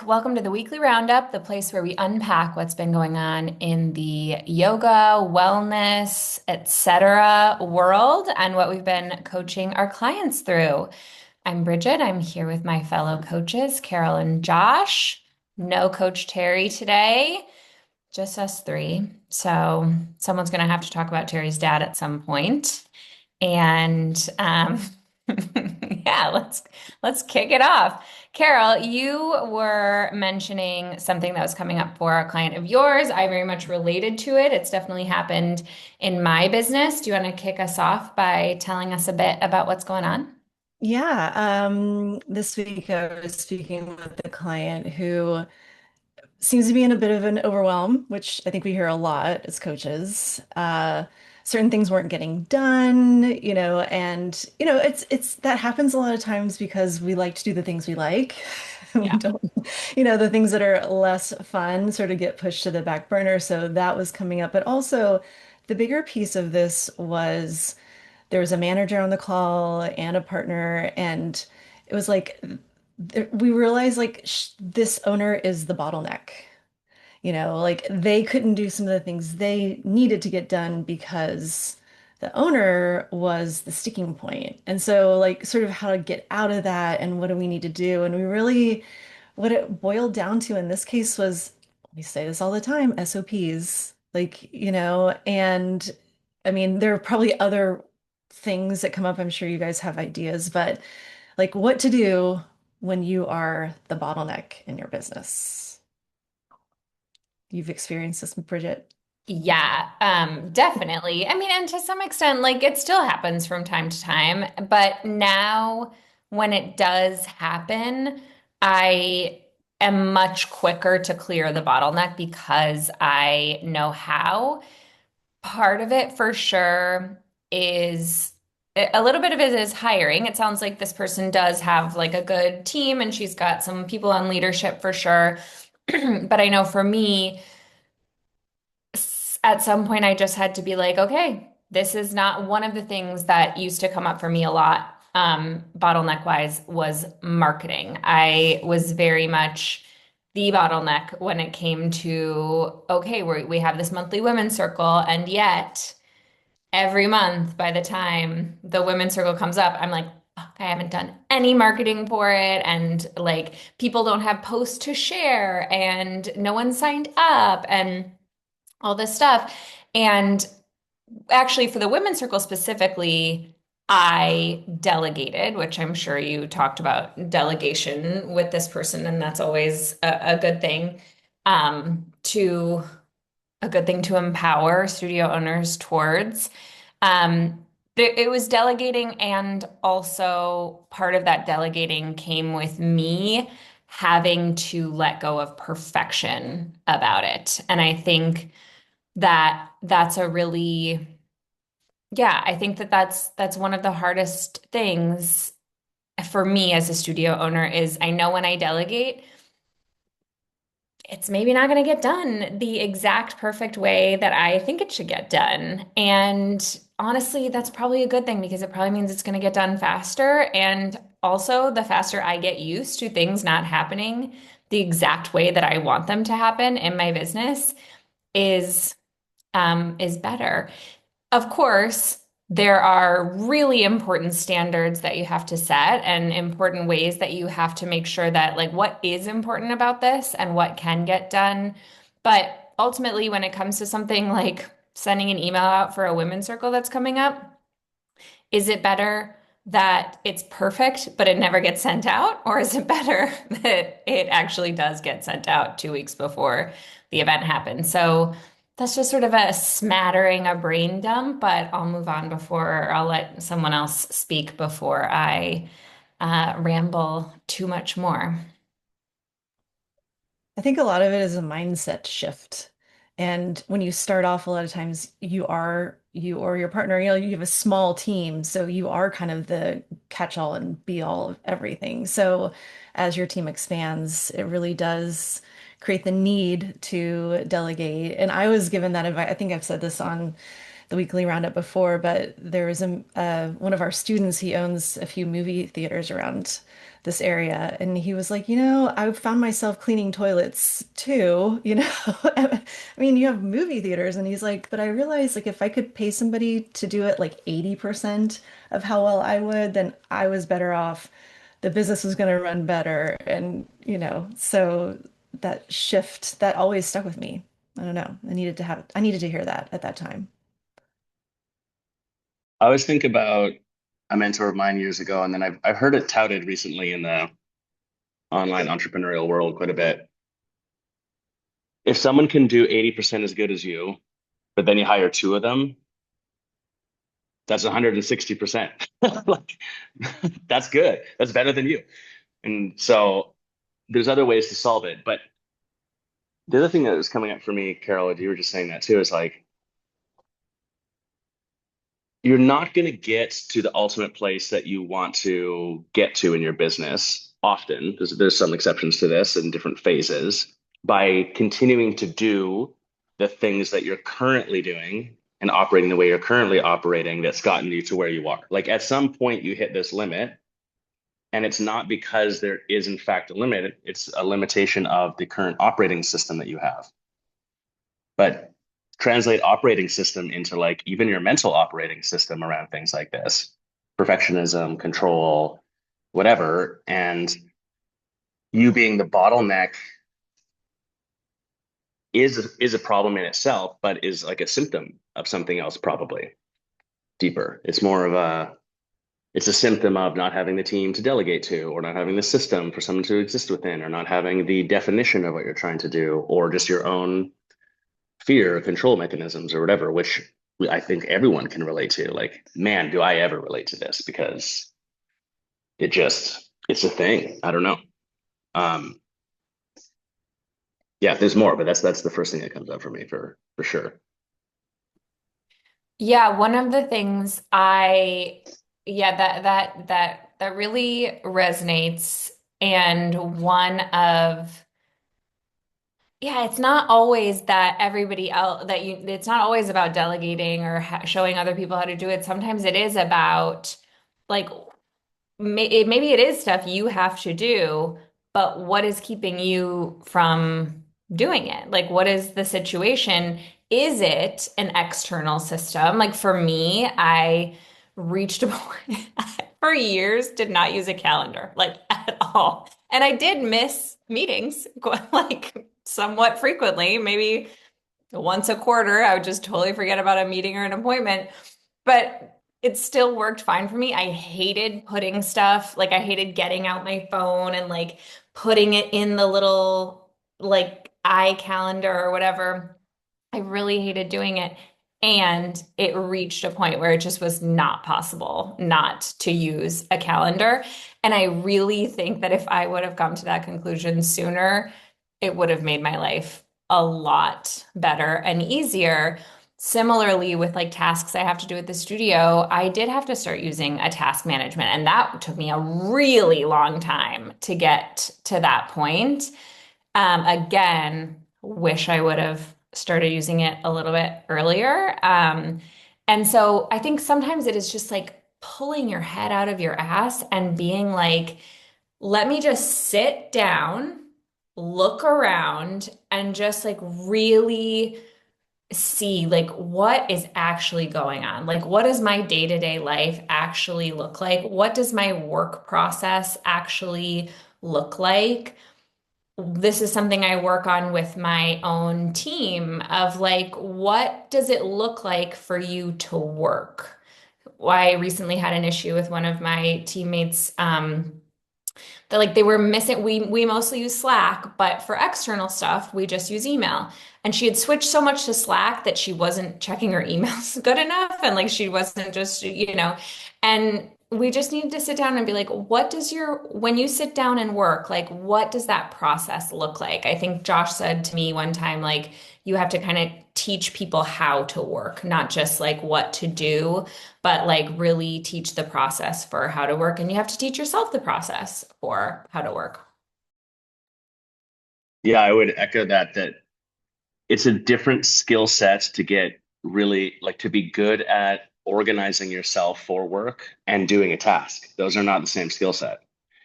Welcome to the Weekly Roundup, the place where we unpack what's been going on in the yoga, wellness, etc. world and what we've been coaching our clients through. I'm Bridget. I'm here with my fellow coaches, Carol and Josh. No Coach Terry today, just us three. So someone's going to have to talk about Terry's dad at some point. And yeah, let's kick it off. Carol, you were mentioning something that was coming up for a client of yours. I very much related to it. It's definitely happened in my business. Do you want to kick us off by telling us a bit about what's going on? Yeah, this week I was speaking with a client who seems to be in a bit of an overwhelm, which I think we hear a lot as coaches. Certain things weren't getting done, and it's that happens a lot of times because we like to do the things we like. We Yeah. don't, the things that are less fun sort of get pushed to the back burner. So that was coming up. But also, the bigger piece of this was there was a manager on the call and a partner, and it was like we realized like sh this owner is the bottleneck. Like they couldn't do some of the things they needed to get done because the owner was the sticking point. And so, like, sort of how to get out of that and what do we need to do? And we really, what it boiled down to in this case was, we say this all the time, SOPs. And I mean, there are probably other things that come up. I'm sure you guys have ideas, but like what to do when you are the bottleneck in your business. You've experienced this, Bridget. Yeah, definitely. I mean, and to some extent, like it still happens from time to time, but now when it does happen, I am much quicker to clear the bottleneck because I know how. Part of it for sure is a little bit of it is hiring. It sounds like this person does have like a good team and she's got some people on leadership for sure. But I know for me, at some point I just had to be like, okay, this is not one of the things that used to come up for me a lot, bottleneck wise, was marketing. I was very much the bottleneck when it came to, okay, we have this monthly women's circle, and yet every month by the time the women's circle comes up, I'm like, fuck, I haven't done any marketing for it. And like people don't have posts to share and no one signed up and all this stuff. And actually, for the women's circle specifically, I delegated, which I'm sure you talked about delegation with this person, and that's always a good thing. To a good thing to empower studio owners towards. It was delegating, and also part of that delegating came with me having to let go of perfection about it. And I think that that's a really, yeah, I think that that's one of the hardest things for me as a studio owner is I know when I delegate, it's maybe not going to get done the exact perfect way that I think it should get done. And honestly, that's probably a good thing because it probably means it's going to get done faster. And also, the faster I get used to things not happening the exact way that I want them to happen in my business is is better. Of course, there are really important standards that you have to set and important ways that you have to make sure that, like, what is important about this and what can get done. But ultimately, when it comes to something like sending an email out for a women's circle that's coming up, is it better that it's perfect, but it never gets sent out? Or is it better that it actually does get sent out 2 weeks before the event happens? So that's just sort of a smattering, a brain dump, but I'll move on before I'll let someone else speak before I ramble too much more. I think a lot of it is a mindset shift. And when you start off, a lot of times you or your partner, you have a small team, so you are kind of the catch-all and be-all of everything. So as your team expands, it really does create the need to delegate. And I was given that advice. I think I've said this on the Weekly Roundup before, but there was one of our students, he owns a few movie theaters around this area, and he was like, I found myself cleaning toilets too, I mean, you have movie theaters, and he's like, but I realized like if I could pay somebody to do it like 80% of how well I would, then I was better off. The business was going to run better, and so that shift that always stuck with me. I don't know. I needed to hear that at that time. I always think about a mentor of mine years ago, and then I've heard it touted recently in the online entrepreneurial world quite a bit. If someone can do 80% as good as you, but then you hire two of them, that's 160%. Like that's good. That's better than you. And so there's other ways to solve it. But the other thing that was coming up for me, Carol, you were just saying that too, is like you're not going to get to the ultimate place that you want to get to in your business often. There's some exceptions to this in different phases by continuing to do the things that you're currently doing and operating the way you're currently operating that's gotten you to where you are. Like at some point you hit this limit, and it's not because there is in fact a limit, it's a limitation of the current operating system that you have. But translate operating system into like even your mental operating system around things like this, perfectionism, control, whatever. And you being the bottleneck is a problem in itself, but is like a symptom of something else, probably deeper. It's more of it's a symptom of not having the team to delegate to, or not having the system for someone to exist within, or not having the definition of what you're trying to do, or just your own fear control mechanisms or whatever, which I think everyone can relate to. Like, man, do I ever relate to this because it's a thing. I don't know. Um, yeah, there's more, but that's the first thing that comes up for me for sure. Yeah, one of the things yeah, that really resonates. And one of, yeah, it's not always that everybody else it's not always about delegating or showing other people how to do it. Sometimes it is about like maybe it is stuff you have to do, but what is keeping you from doing it? Like, what is the situation? Is it an external system? Like for me, I reached a point for years, did not use a calendar, like at all. And I did miss meetings like somewhat frequently, maybe once a quarter. I would just totally forget about a meeting or an appointment, but it still worked fine for me. I hated putting stuff, like I hated getting out my phone and like putting it in the little like iCalendar or whatever. I really hated doing it. And it reached a point where it just was not possible not to use a calendar. And I really think that if I would have come to that conclusion sooner, it would have made my life a lot better and easier. Similarly, with like tasks I have to do at the studio, I did have to start using a task management, and that took me a really long time to get to that point. Again, wish I would have started using it a little bit earlier. And so I think sometimes it is just like pulling your head out of your ass and being like, let me just sit down, look around, and just like really see like what is actually going on. Like, what does my day-to-day life actually look like? What does my work process actually look like? This is something I work on with my own team of like, what does it look like for you to work? I recently had an issue with one of my teammates. That like they were missing, we mostly use Slack, but for external stuff, we just use email. And she had switched so much to Slack that she wasn't checking her emails good enough. And like she wasn't just, and we just needed to sit down and be like, what does when you sit down and work, like what does that process look like? I think Josh said to me one time, like, you have to kind of teach people how to work, not just like what to do, but like really teach the process for how to work. And you have to teach yourself the process for how to work. Yeah, I would echo that it's a different skill set to get really like to be good at organizing yourself for work and doing a task. Those are not the same skill set.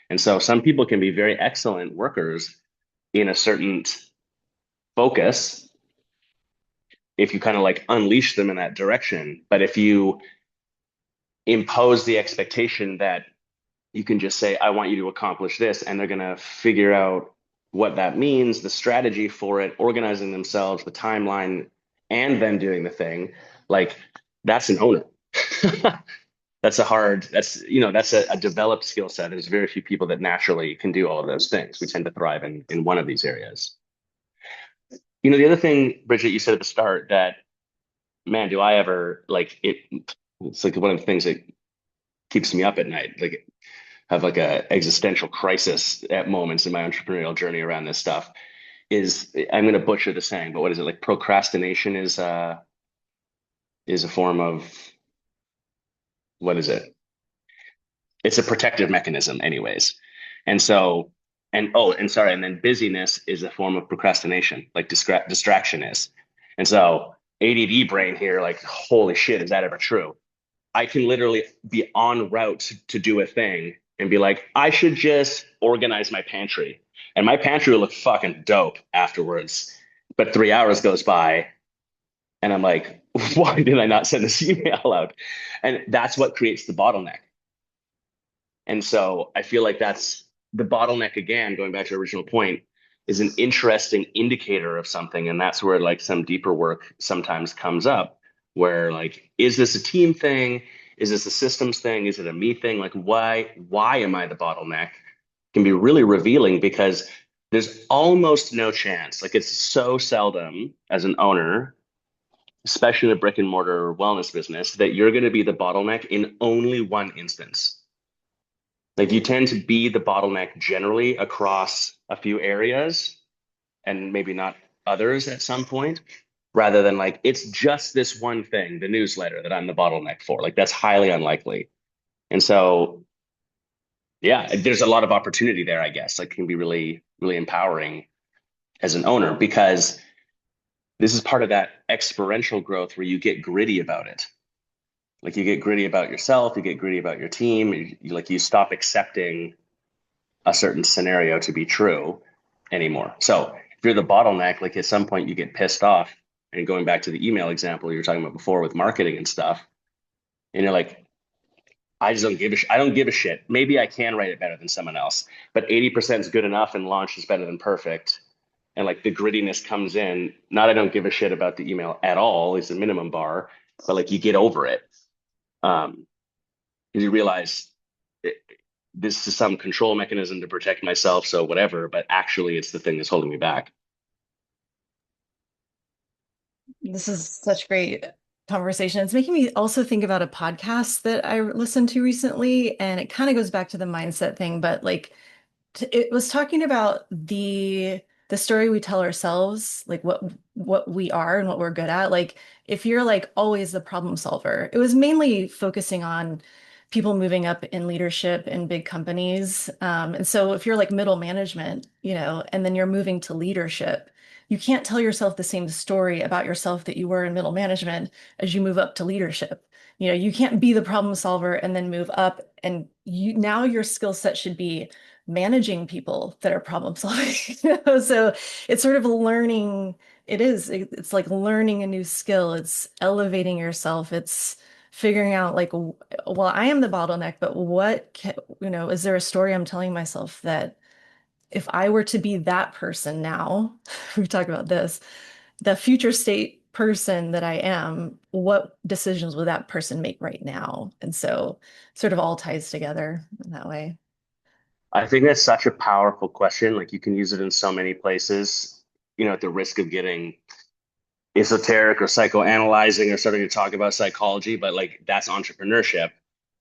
And so some people can be very excellent workers in a certain focus if you kind of like unleash them in that direction. But if you impose the expectation that you can just say, I want you to accomplish this, and they're going to figure out what that means, the strategy for it, organizing themselves, the timeline, and then doing the thing, like that's an owner. That's a developed skill set. There's very few people that naturally can do all of those things. We tend to thrive in one of these areas. The other thing, Bridget, you said at the start that, man, do I ever like it? It's like one of the things that keeps me up at night. Like have like a existential crisis at moments in my entrepreneurial journey around this stuff is I'm going to butcher the saying, but what is it? Like procrastination is a form of what is it? It's a protective mechanism anyways. And so, and sorry, and then busyness is a form of procrastination, like distraction is. And so ADD brain here, like, holy shit, is that ever true? I can literally be en route to do a thing and be like, I should just organize my pantry. And my pantry will look fucking dope afterwards. But 3 hours goes by and I'm like, why did I not send this email out? And that's what creates the bottleneck. And so I feel like that's the bottleneck again, going back to the original point, is an interesting indicator of something. And that's where like some deeper work sometimes comes up, where like, is this a team thing? Is this a systems thing? Is it a me thing? Like, why am I the bottleneck? Can be really revealing because there's almost no chance, like it's so seldom as an owner, especially in a brick and mortar wellness business, that you're going to be the bottleneck in only one instance. Like you tend to be the bottleneck generally across a few areas and maybe not others at some point, rather than like it's just this one thing, the newsletter that I'm the bottleneck for. Like that's highly unlikely. And so, yeah, there's a lot of opportunity there, I guess. Like can be really, really empowering as an owner because this is part of that experiential growth where you get gritty about it. Like you get gritty about yourself, you get gritty about your team, you stop accepting a certain scenario to be true anymore. So if you're the bottleneck, like at some point you get pissed off. And going back to the email example you were talking about before with marketing and stuff, and you're like, I don't give a shit. Maybe I can write it better than someone else, but 80% is good enough and launch is better than perfect. And like the grittiness comes in, not I don't give a shit about the email at all is the minimum bar, but like you get over it. Because you realize it, this is some control mechanism to protect myself, so whatever, but actually it's the thing that's holding me back. This is such great conversation. It's making me also think about a podcast that I listened to recently, and it kind of goes back to the mindset thing, but like it was talking about the story we tell ourselves, like what we are and what we're good at. Like if you're like always the problem solver, it was mainly focusing on people moving up in leadership in big companies. And so if you're like middle management, and then you're moving to leadership, you can't tell yourself the same story about yourself that you were in middle management as you move up to leadership. You can't be the problem solver and then move up, and now your skill set should be managing people that are problem solving. So it's sort of learning. It's like learning a new skill. It's elevating yourself. It's figuring out like, well, I am the bottleneck, but is there a story I'm telling myself that if I were to be that person now, we've talked about this, the future state person that I am, what decisions would that person make right now? And so sort of all ties together in that way. I think that's such a powerful question. Like you can use it in so many places, at the risk of getting esoteric or psychoanalyzing or starting to talk about psychology, but like that's entrepreneurship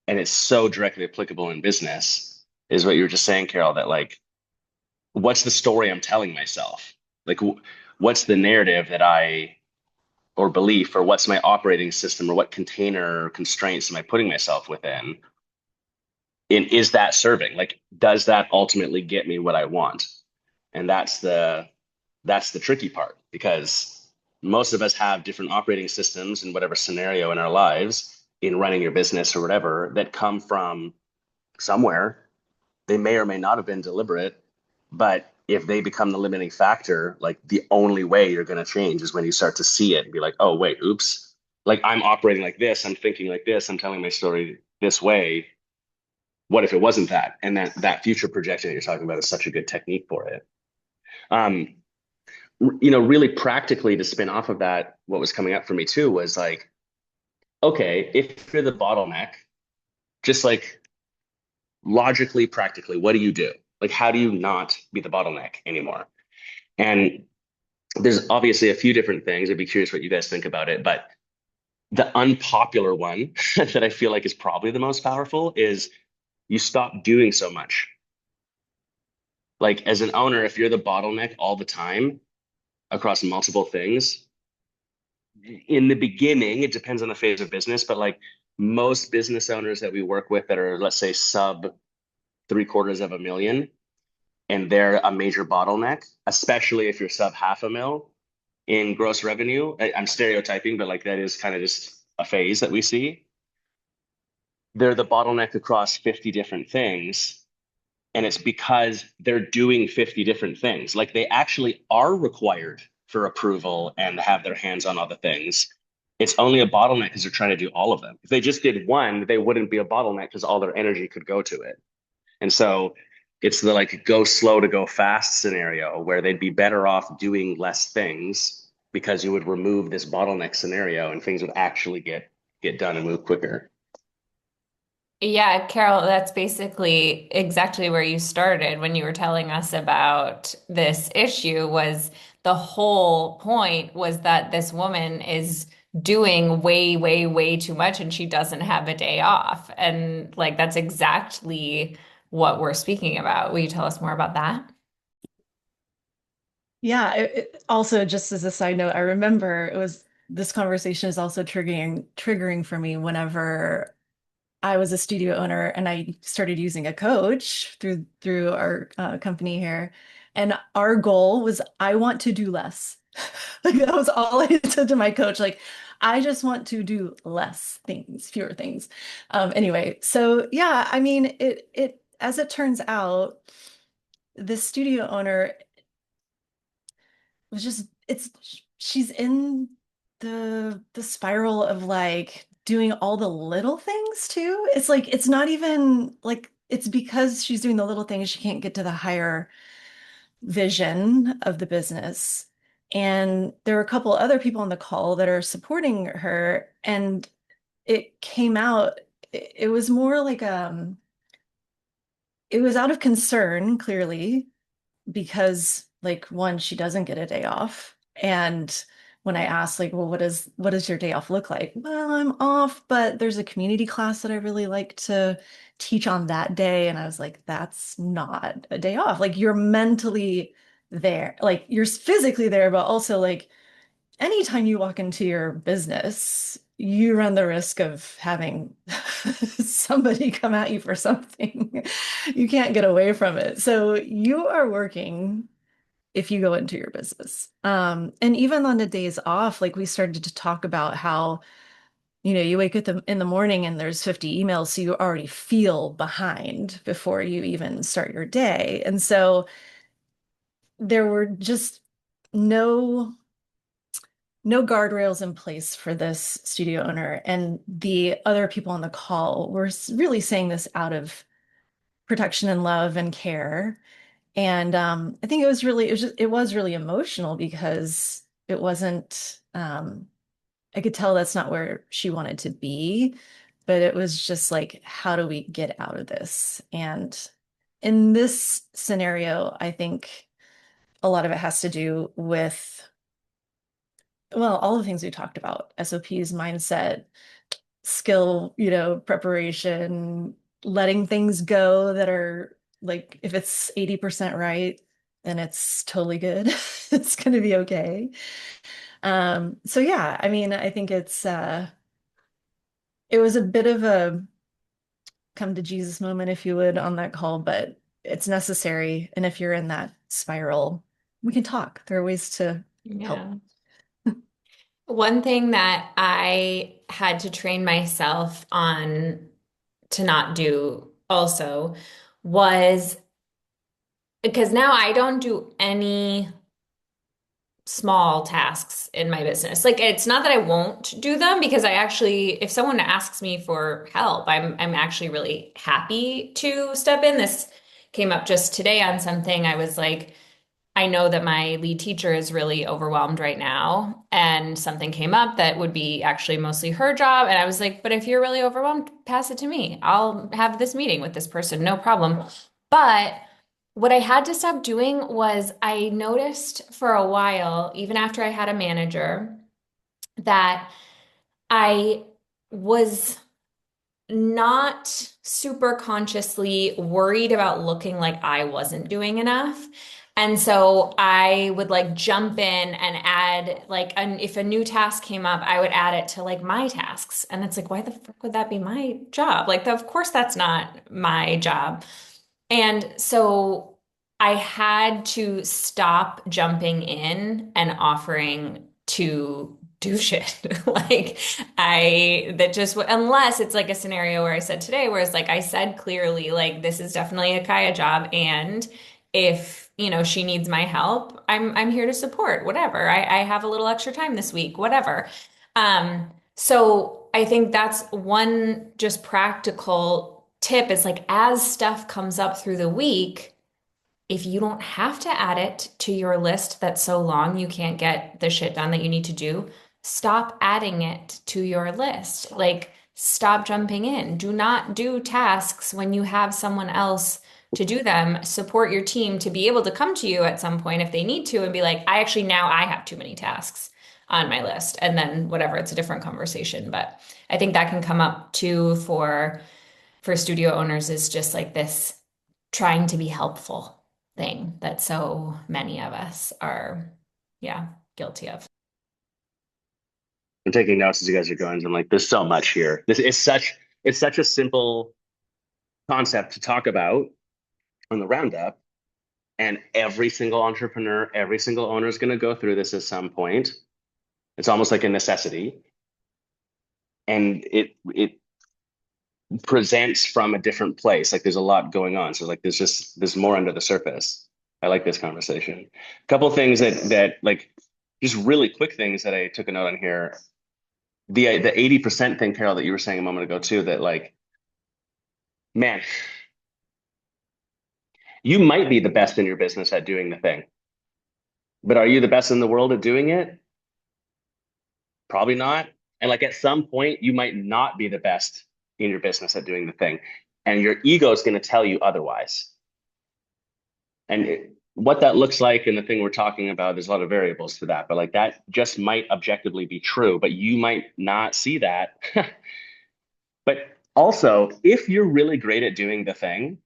and it's so directly applicable in business, is what you were just saying, Carol, that like, what's the story I'm telling myself? Like, what's the narrative or belief, or what's my operating system, or what container or constraints am I putting myself within? And is that serving? Like, does that ultimately get me what I want? And that's the tricky part because most of us have different operating systems in whatever scenario in our lives in running your business or whatever that come from somewhere. They may or may not have been deliberate, but if they become the limiting factor, like the only way you're going to change is when you start to see it and be like, oh, wait, oops. Like I'm operating like this, I'm thinking like this, I'm telling my story this way. What if it wasn't that? And that future projection that you're talking about is such a good technique for it. Um, really practically to spin off of that, what was coming up for me too was like, okay, if you're the bottleneck, just like logically, practically, what do you do? Like, how do you not be the bottleneck anymore? And there's obviously a few different things. I'd be curious what you guys think about it. But the unpopular one that I feel like is probably the most powerful is you stop doing so much. Like, as an owner, if you're the bottleneck all the time across multiple things, in the beginning, it depends on the phase of business, but like most business owners that we work with that are, let's say, sub three-quarters of a million, and they're a major bottleneck, especially if you're sub half a mil in gross revenue. I'm stereotyping, but like that is kind of just a phase that we see. They're the bottleneck across 50 different things. And it's because they're doing 50 different things. Like they actually are required for approval and have their hands on other things. It's only a bottleneck because they're trying to do all of them. If they just did one, they wouldn't be a bottleneck because all their energy could go to it. And so it's the like go slow to go fast scenario where they'd be better off doing less things because you would remove this bottleneck scenario and things would actually get done and move quicker. Yeah, Carol, that's basically exactly where you started when you were telling us about this issue was the whole point was that this woman is doing way, way, way too much and she doesn't have a day off. And like that's exactly what we're speaking about. Will you tell us more about that? Yeah, also just as a side note, I remember it was this conversation is also triggering for me whenever I was a studio owner and I started using a coach through our company here. And our goal was I want to do less. Like that was all I said to my coach. Like, I just want to do less things, fewer things. Anyway, so yeah, I mean, it as it turns out, this studio owner was just it's she's in the spiral of like doing all the little things too. It's like it's not even like it's because she's doing the little things she can't get to the higher vision of the business. And there were a couple other people on the call that are supporting her and it came out it was more like it was out of concern clearly because like one, she doesn't get a day off. And when I asked like, well, what does your day off look like? Well, I'm off, but there's a community class that I really like to teach on that day. And I was like, that's not a day off. Like you're mentally there, like you're physically there, but also like anytime you walk into your business, you run the risk of having somebody come at you for something. You can't get away from it. So you are working if you go into your business. And even on the days off, like we started to talk about how, you wake up in the morning and there's 50 emails, so you already feel behind before you even start your day. And so there were just no no guardrails in place for this studio owner. And the other people on the call were really saying this out of protection and love and care. And I think it was really emotional because it wasn't, I could tell that's not where she wanted to be, but it was just like, how do we get out of this? And in this scenario, I think a lot of it has to do with well, all the things we talked about, SOPs, mindset, skill, preparation, letting things go that are like, if it's 80% right, then it's totally good. It's going to be okay. So yeah, I mean, I think it was a bit of a come to Jesus moment, if you would, on that call, but it's necessary. And if you're in that spiral, we can talk. There are ways to help. Yeah. One thing that I had to train myself on to not do also was because now I don't do any small tasks in my business. Like it's not that I won't do them because I actually, if someone asks me for help, I'm actually really happy to step in. This came up just today on something. I was like, I know that my lead teacher is really overwhelmed right now, and something came up that would be actually mostly her job. And I was like, but if you're really overwhelmed, pass it to me. I'll have this meeting with this person, no problem. But what I had to stop doing was I noticed for a while, even after I had a manager, that I was not super consciously worried about looking like I wasn't doing enough. And so I would like jump in and add like if a new task came up, I would add it to like my tasks. And it's like, why the fuck would that be my job? Like, of course that's not my job. And so I had to stop jumping in and offering to do shit. Like that just unless it's like a scenario where I said today, where it's like I said clearly, like this is definitely a Kaya job, and if she needs my help, I'm here to support, whatever. I have a little extra time this week, whatever. So I think that's one just practical tip is like as stuff comes up through the week, if you don't have to add it to your list that's so long you can't get the shit done that you need to do, stop adding it to your list. Like, stop jumping in. Do not do tasks when you have someone else to do them. Support your team to be able to come to you at some point if they need to and be like, I have too many tasks on my list. And then whatever, it's a different conversation. But I think that can come up too for studio owners is just like this trying to be helpful thing that so many of us are, yeah, guilty of. I'm taking notes as you guys are going. I'm like, there's so much here. This is it's such a simple concept to talk about on the roundup. And every single entrepreneur, every single owner is going to go through this at some point. It's almost like a necessity. And it presents from a different place. Like there's a lot going on. So like there's more under the surface. I like this conversation. A couple of things that like just really quick things that I took a note on here. The 80% thing, Carol, that you were saying a moment ago too, that like, man, you might be the best in your business at doing the thing, but are you the best in the world at doing it? Probably not. And like at some point, you might not be the best in your business at doing the thing. And your ego is going to tell you otherwise. And what that looks like and the thing we're talking about, there's a lot of variables to that, but like that just might objectively be true, but you might not see that. But also, if you're really great at doing the thing,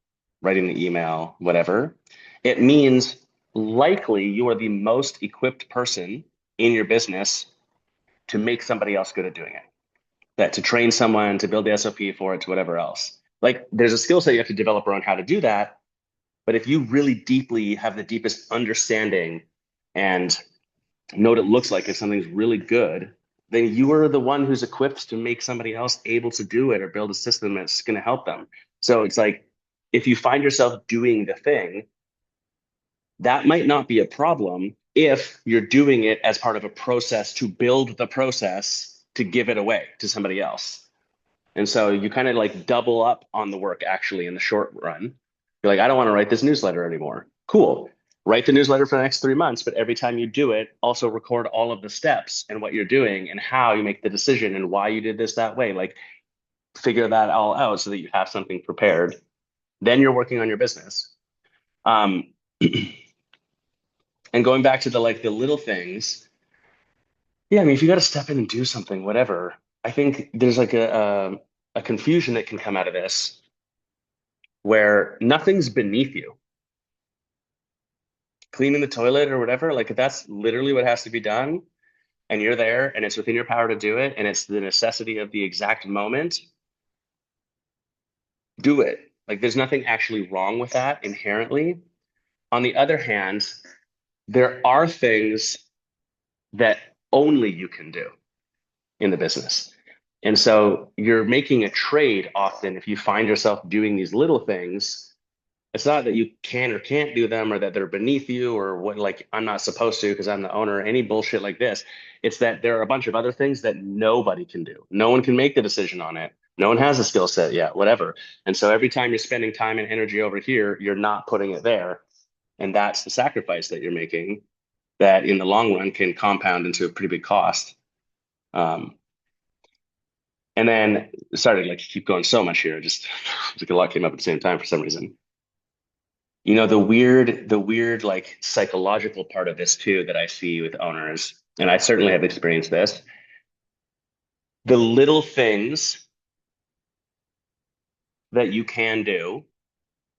writing the email, whatever, it means likely you are the most equipped person in your business to make somebody else good at doing it. That to train someone, to build the SOP for it, to whatever else. Like there's a skill set you have to develop around how to do that. But if you really deeply have the deepest understanding and know what it looks like if something's really good, then you are the one who's equipped to make somebody else able to do it or build a system that's going to help them. So it's like if you find yourself doing the thing, that might not be a problem if you're doing it as part of a process to build the process to give it away to somebody else. And so you kind of like double up on the work actually in the short run. You're like, I don't want to write this newsletter anymore. Cool. Write the newsletter for the next 3 months, but every time you do it, also record all of the steps and what you're doing and how you make the decision and why you did this that way. Like figure that all out so that you have something prepared. Then you're working on your business. Um, and going back to the little things, yeah, I mean, if you got to step in and do something, whatever, I think there's like a confusion that can come out of this where nothing's beneath you. Cleaning the toilet or whatever, like if that's literally what has to be done and you're there and it's within your power to do it and it's the necessity of the exact moment, do it. Like there's nothing actually wrong with that inherently. On the other hand, there are things that only you can do in the business. And so you're making a trade often if you find yourself doing these little things. It's not that you can or can't do them or that they're beneath you or what, like, I'm not supposed to because I'm the owner, any bullshit like this. It's that there are a bunch of other things that nobody can do. No one can make the decision on it. No one has a skill set yet, whatever. And so every time you're spending time and energy over here, you're not putting it there. And that's the sacrifice that you're making that in the long run can compound into a pretty big cost. Um, and then sorry to like keep going so much here. Just like a lot came up at the same time for some reason. You know, the weird like psychological part of this too that I see with owners, and I certainly have experienced this, the little things that you can do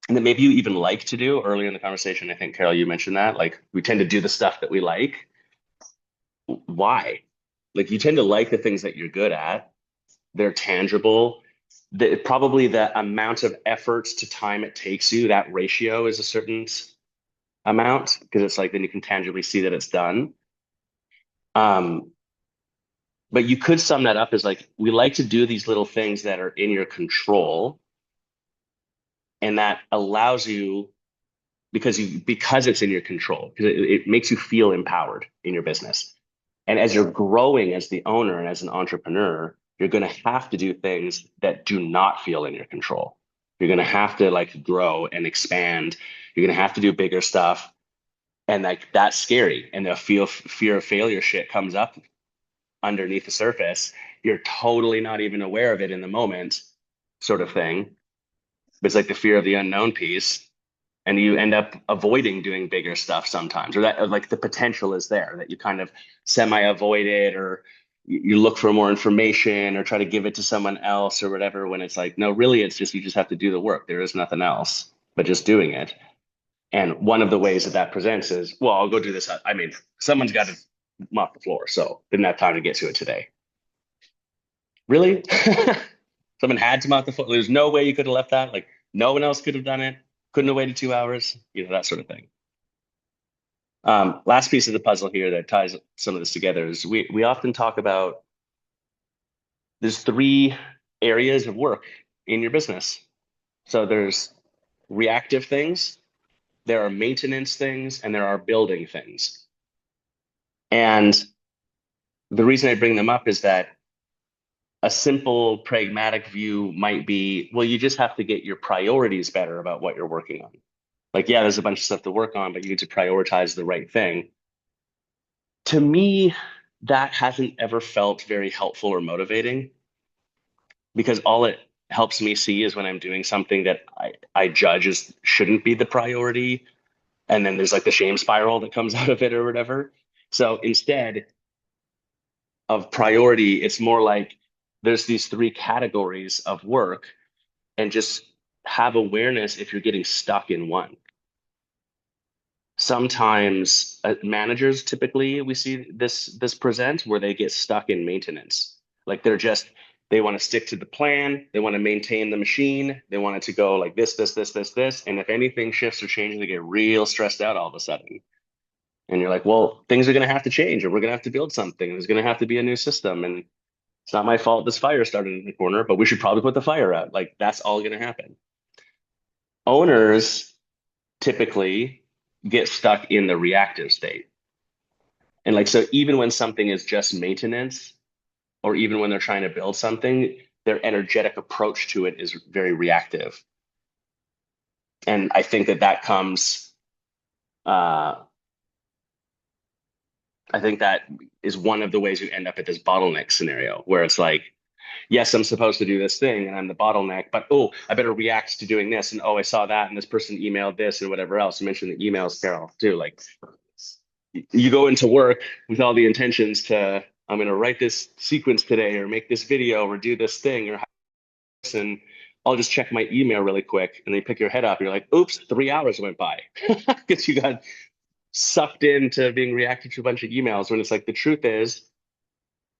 and that maybe you even like to do earlier in the conversation. I think Carol, you mentioned that. Like we tend to do the stuff that we like. Why? Like you tend to like the things that you're good at. They're tangible. Probably the amount of effort to time it takes you, that ratio is a certain amount because it's like then you can tangibly see that it's done. Um, but you could sum that up as like we like to do these little things that are in your control, and that allows you because it's in your control because it makes you feel empowered in your business. And as you're growing as the owner and as an entrepreneur, you're going to have to do things that do not feel in your control. You're going to have to like grow and expand. You're going to have to do bigger stuff. And like that's scary. And the fear of failure shit comes up underneath the surface. You're totally not even aware of it in the moment, sort of thing. But it's like the fear of the unknown piece. And you end up avoiding doing bigger stuff sometimes, or that or like the potential is there that you kind of semi avoid it, or you look for more information or try to give it to someone else or whatever, when it's like, no, really, it's just you just have to do the work. There is nothing else but just doing it. And one of the ways that that presents is, well, I'll go do this. I mean, someone's got to mop the floor, so didn't have time to get to it today. Really? Someone had to mop the floor. There's no way you could have left that. Like no one else could have done it. Couldn't have waited 2 hours. You know, that sort of thing. Last piece of the puzzle here that ties some of this together is we often talk about there's three areas of work in your business. So there's reactive things, there are maintenance things, and there are building things. And the reason I bring them up is that a simple pragmatic view might be, well, you just have to get your priorities better about what you're working on. Like, yeah, there's a bunch of stuff to work on, but you need to prioritize the right thing. To me, that hasn't ever felt very helpful or motivating because all it helps me see is when I'm doing something that I judge as shouldn't be the priority. And then there's like the shame spiral that comes out of it or whatever. So instead of priority, it's more like there's these three categories of work and just have awareness if you're getting stuck in one. Sometimes managers typically we see this present where they get stuck in maintenance. Like they want to stick to the plan, they want to maintain the machine, they want it to go like this, and if anything shifts or changes they get real stressed out all of a sudden. And you're like, well, things are going to have to change, or we're going to have to build something, and there's going to have to be a new system, and it's not my fault this fire started in the corner, but we should probably put the fire out. Like that's all going to happen. Owners typically get stuck in the reactive state. And like, so even when something is just maintenance, or even when they're trying to build something, their energetic approach to it is very reactive. And I think that comes, uh, I think that is one of the ways you end up at this bottleneck scenario where it's like, yes, I'm supposed to do this thing and I'm the bottleneck, but oh, I better react to doing this. And oh, I saw that and this person emailed this and whatever else. You mentioned the emails, Carol, too. Like you go into work with all the intentions to, I'm going to write this sequence today or make this video or do this thing or and I'll just check my email really quick. And then you pick your head up. You're like, oops, 3 hours went by because you got sucked into being reactive to a bunch of emails when it's like the truth is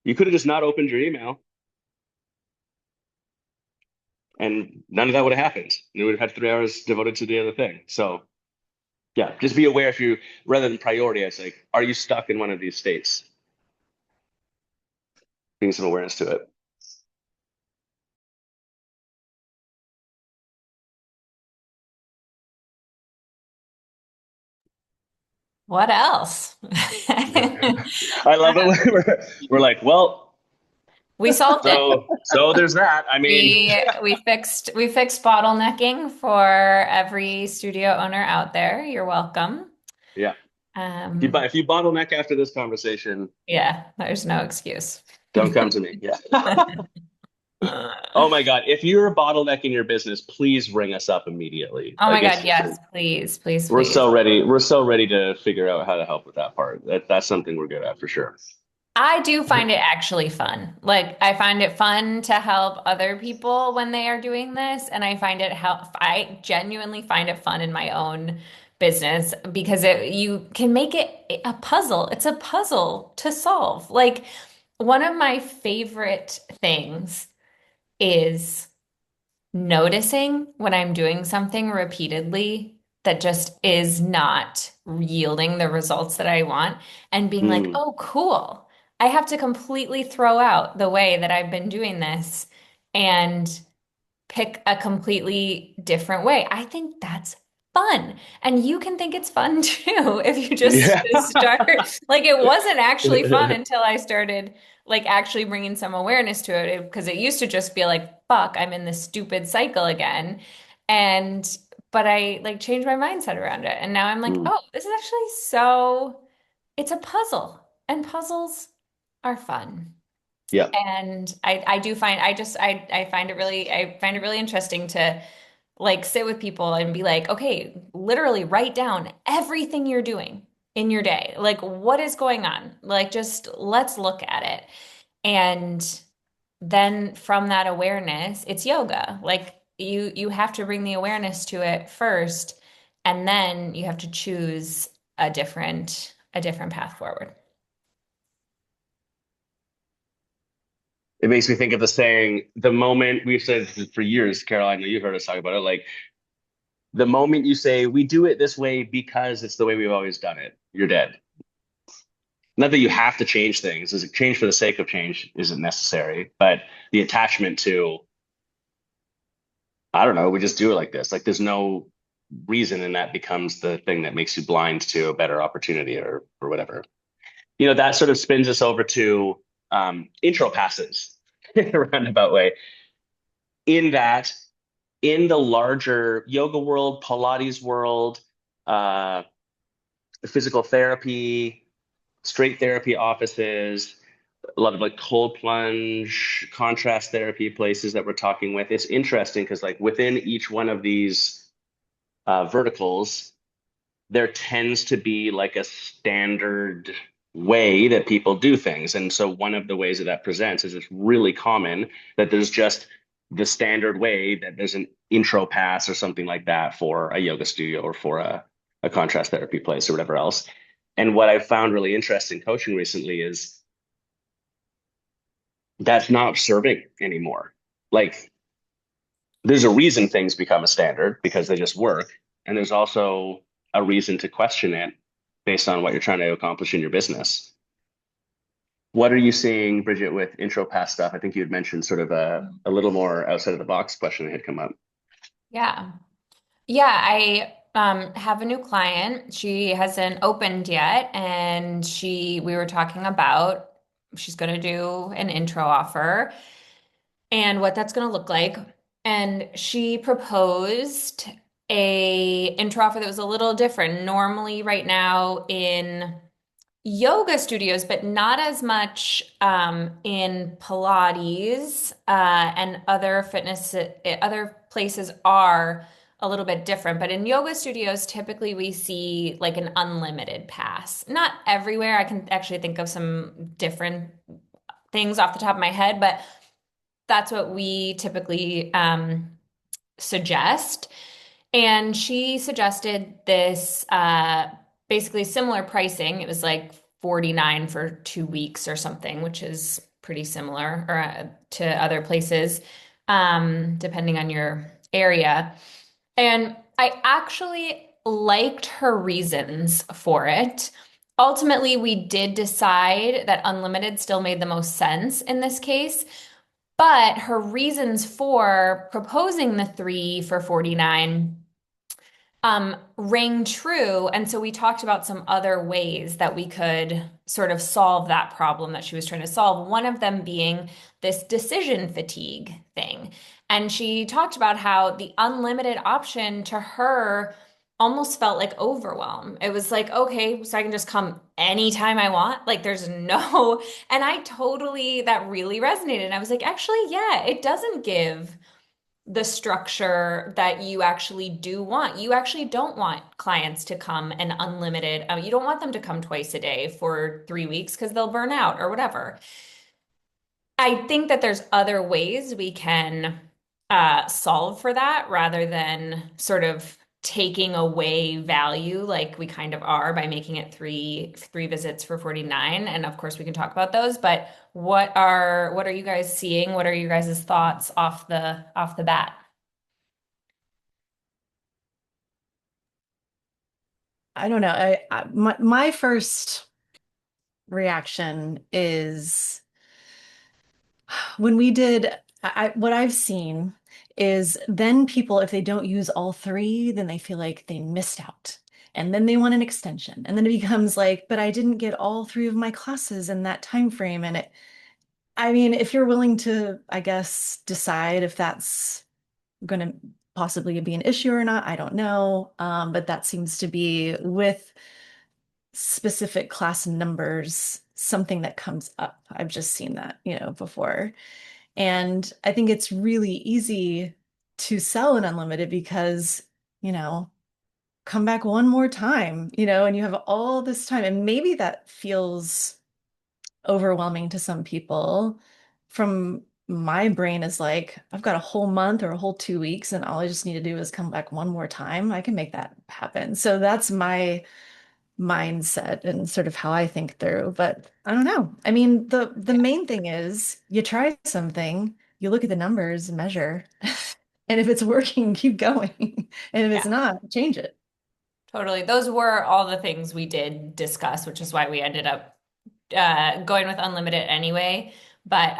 you could have just not opened your email and none of that would have happened. You would have had 3 hours devoted to the other thing. So yeah, just be aware if you, rather than priority, I say, are you stuck in one of these states? bring some awareness to it. What else? I love it when we're like, well, We solved it. so there's that. I mean, We fixed bottlenecking for every studio owner out there. You're welcome. yeah. Um, If you bottleneck after this conversation, yeah, there's no excuse. don't come to me. Yeah. Oh my God. If you're a bottleneck in your business, please ring us up immediately. Oh my Like God, it's yes, please, please, we're please. so ready. We're so ready to figure out how to help with that part. That's something we're good at for sure. I do find it actually fun. Like I find it fun to help other people when they are doing this, and I genuinely find it fun in my own business because you can make it a puzzle. It's a puzzle to solve. Like one of my favorite things is noticing when I'm doing something repeatedly that just is not yielding the results that I want and being like, Mm, oh, cool. I have to completely throw out the way that I've been doing this and pick a completely different way. I think that's fun. And you can think it's fun too if you just yeah. start. Like it wasn't actually fun until I started like actually bringing some awareness to it because it used to just be like, fuck, I'm in this stupid cycle again. And but I like changed my mindset around it. And now I'm like, Mm, oh, this is actually so it's a puzzle. And puzzles are fun. yeah. And I do find I find it really interesting to like sit with people and be like, okay, literally write down everything you're doing in your day. Like what is going on? Like just let's look at it. And then from that awareness, it's yoga. Like you have to bring the awareness to it first, and then you have to choose a different path forward. It makes me think of the saying, the moment we've said for years, Caroline, you've heard us talk about it, like the moment you say, we do it this way because it's the way we've always done it, you're dead. Not that you have to change things, is change for the sake of change isn't necessary, but the attachment to, I don't know, we just do it like this. Like there's no reason, and that becomes the thing that makes you blind to a better opportunity or whatever. That sort of spins us over to intro passes in a roundabout way. In that, in the larger yoga world, Pilates world, uh, physical therapy, straight therapy offices, a lot of like cold plunge, contrast therapy places that we're talking with. It's interesting because like within each one of these verticals, there tends to be like a standard way that people do things. And so one of the ways that presents is it's really common that there's just the standard way that there's an intro pass or something like that for a yoga studio or for a contrast therapy place or whatever else. And what I've found really interesting coaching recently is that's not serving anymore. Like there's a reason things become a standard because they just work. And there's also a reason to question it based on what you're trying to accomplish in your business. What are you seeing, Bridget, with intro pass stuff? I think you had mentioned sort of a little more outside of the box question that had come up. Yeah. Yeah, I have a new client. She hasn't opened yet, and we were talking about she's going to do an intro offer and what that's going to look like. And she proposed a intro offer that was a little different. Normally, right now in yoga studios, but not as much in Pilates and other places are a little bit different. But in yoga studios, typically we see like an unlimited pass. Not everywhere. I can actually think of some different things off the top of my head, but that's what we typically suggest. And she suggested this basically similar pricing. It was like 49 for 2 weeks or something, which is pretty similar to other places, depending on your area. And I actually liked her reasons for it. Ultimately, we did decide that unlimited still made the most sense in this case. But her reasons for proposing the three for 49 rang true. And so we talked about some other ways that we could sort of solve that problem that she was trying to solve. One of them being this decision fatigue thing. And she talked about how the unlimited option to her almost felt like overwhelm. It was like, okay, so I can just come anytime I want. Like there's no, and I totally, that really resonated. And I was like, actually, yeah, it doesn't give the structure that you actually do want. You actually don't want clients to come and unlimited. You don't want them to come twice a day for 3 weeks because they'll burn out or whatever. I think that there's other ways we can solve for that rather than sort of taking away value like we kind of are by making it three visits for 49. And of course we can talk about those, but what are you guys seeing? What are you guys' thoughts off the bat? I don't know. My first reaction is when we did, what I've seen is then people, if they don't use all three, then they feel like they missed out. And then they want an extension. And then it becomes like, but I didn't get all three of my classes in that time frame. And I mean, if you're willing to, I guess, decide if that's going to possibly be an issue or not, I don't know. But that seems to be with specific class numbers, something that comes up. I've just seen that, before. And I think it's really easy to sell an unlimited because, you know, come back one more time, and you have all this time. And maybe that feels overwhelming to some people. From my brain is like, I've got a whole month or a whole 2 weeks, and all I just need to do is come back one more time. I can make that happen. So that's my mindset and sort of how I think through. But I don't know. I mean, the main thing is you try something, you look at the numbers, measure, and if it's working, keep going. And if it's Yeah. not, change it. Totally. Those were all the things we did discuss, which is why we ended up going with unlimited anyway. But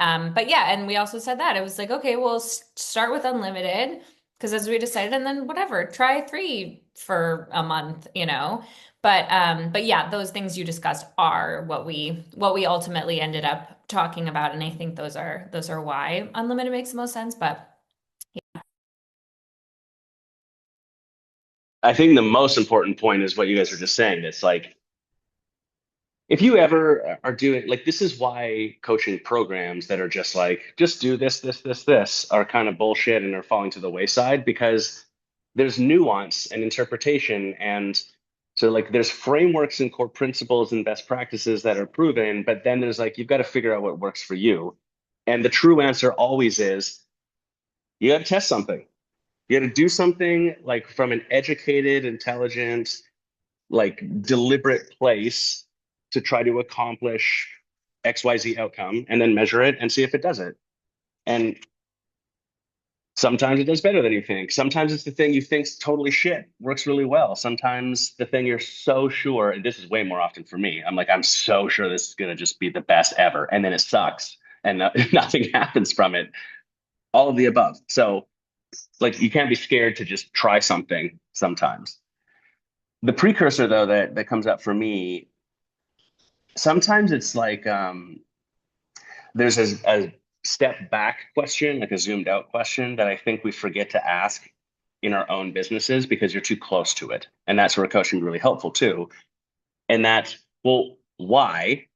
yeah, and we also said that it was like, okay, we'll start with unlimited because as we decided, and then whatever, try three for a month, you know. But yeah, those things you discussed are what we ultimately ended up talking about, and I think those are why unlimited makes the most sense. But I think the most important point is what you guys are just saying. It's like if you ever are doing like this is why coaching programs that are just like just do this are kind of bullshit and are falling to the wayside because there's nuance and interpretation and so like there's frameworks and core principles and best practices that are proven, but then there's like you've got to figure out what works for you. And the true answer always is you got to test something. You got to do something like from an educated, intelligent, like deliberate place to try to accomplish XYZ outcome and then measure it and see if it does it. And sometimes it does better than you think. Sometimes it's the thing you think's totally shit, works really well. Sometimes the thing you're so sure, and this is way more often for me, I'm like, I'm so sure this is going to just be the best ever. And then it sucks and nothing happens from it. All of the above. So, like, you can't be scared to just try something sometimes. The precursor, though, that comes up for me sometimes it's like there's a step back question, like a zoomed out question that I think we forget to ask in our own businesses because you're too close to it. And that's where coaching is really helpful too. And that's, well, why?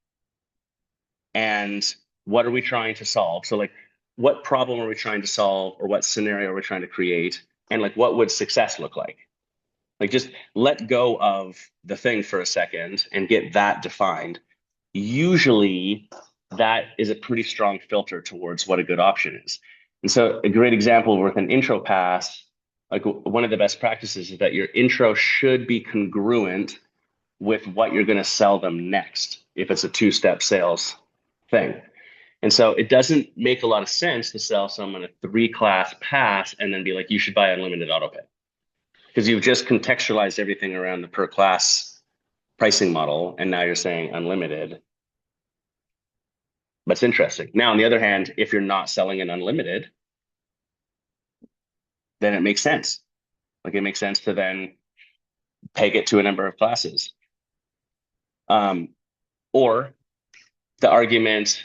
And what are we trying to solve? So like, what problem are we trying to solve or what scenario are we trying to create? And like, what would success look like? Like just let go of the thing for a second and get that defined. Usually that is a pretty strong filter towards what a good option is. And so a great example with an intro pass, like one of the best practices is that your intro should be congruent with what you're going to sell them next if it's a two-step sales thing. And so it doesn't make a lot of sense to sell someone a three-class pass and then be like, you should buy unlimited auto pay because you've just contextualized everything around the per class pricing model, and now you're saying unlimited. That's interesting. Now, on the other hand, if you're not selling an unlimited, then it makes sense. Like it makes sense to then peg it to a number of classes. Um, or the argument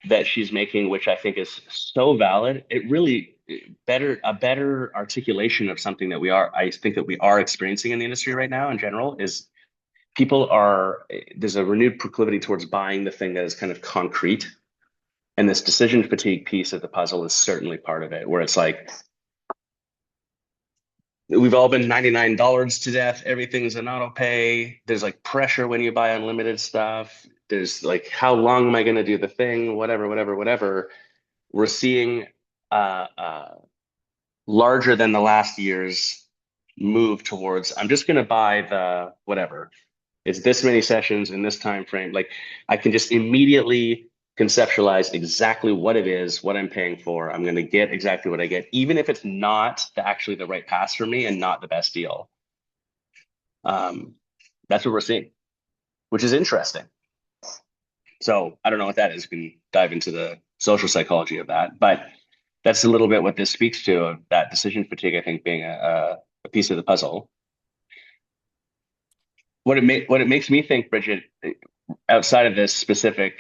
that she's making, which I think is so valid, it really a better articulation of something that I think that we are experiencing in the industry right now in general is there's a renewed proclivity towards buying the thing that is kind of concrete. And this decision fatigue piece of the puzzle is certainly part of it, where it's like, we've all been $99 to death. Everything's an auto pay. There's like pressure when you buy unlimited stuff. There's like, how long am I going to do the thing? Whatever, whatever, whatever. We're seeing larger than the last year's move towards, I'm just going to buy the whatever. It's this many sessions in this time frame. Like I can just immediately conceptualize exactly what it is, what I'm paying for. I'm going to get exactly what I get, even if it's not actually the right pass for me and not the best deal. That's what we're seeing, which is interesting. So I don't know what that is. We can dive into the social psychology of that, but that's a little bit what this speaks to, that decision fatigue, I think, being a piece of the puzzle. What it makes me think, Bridget, outside of this specific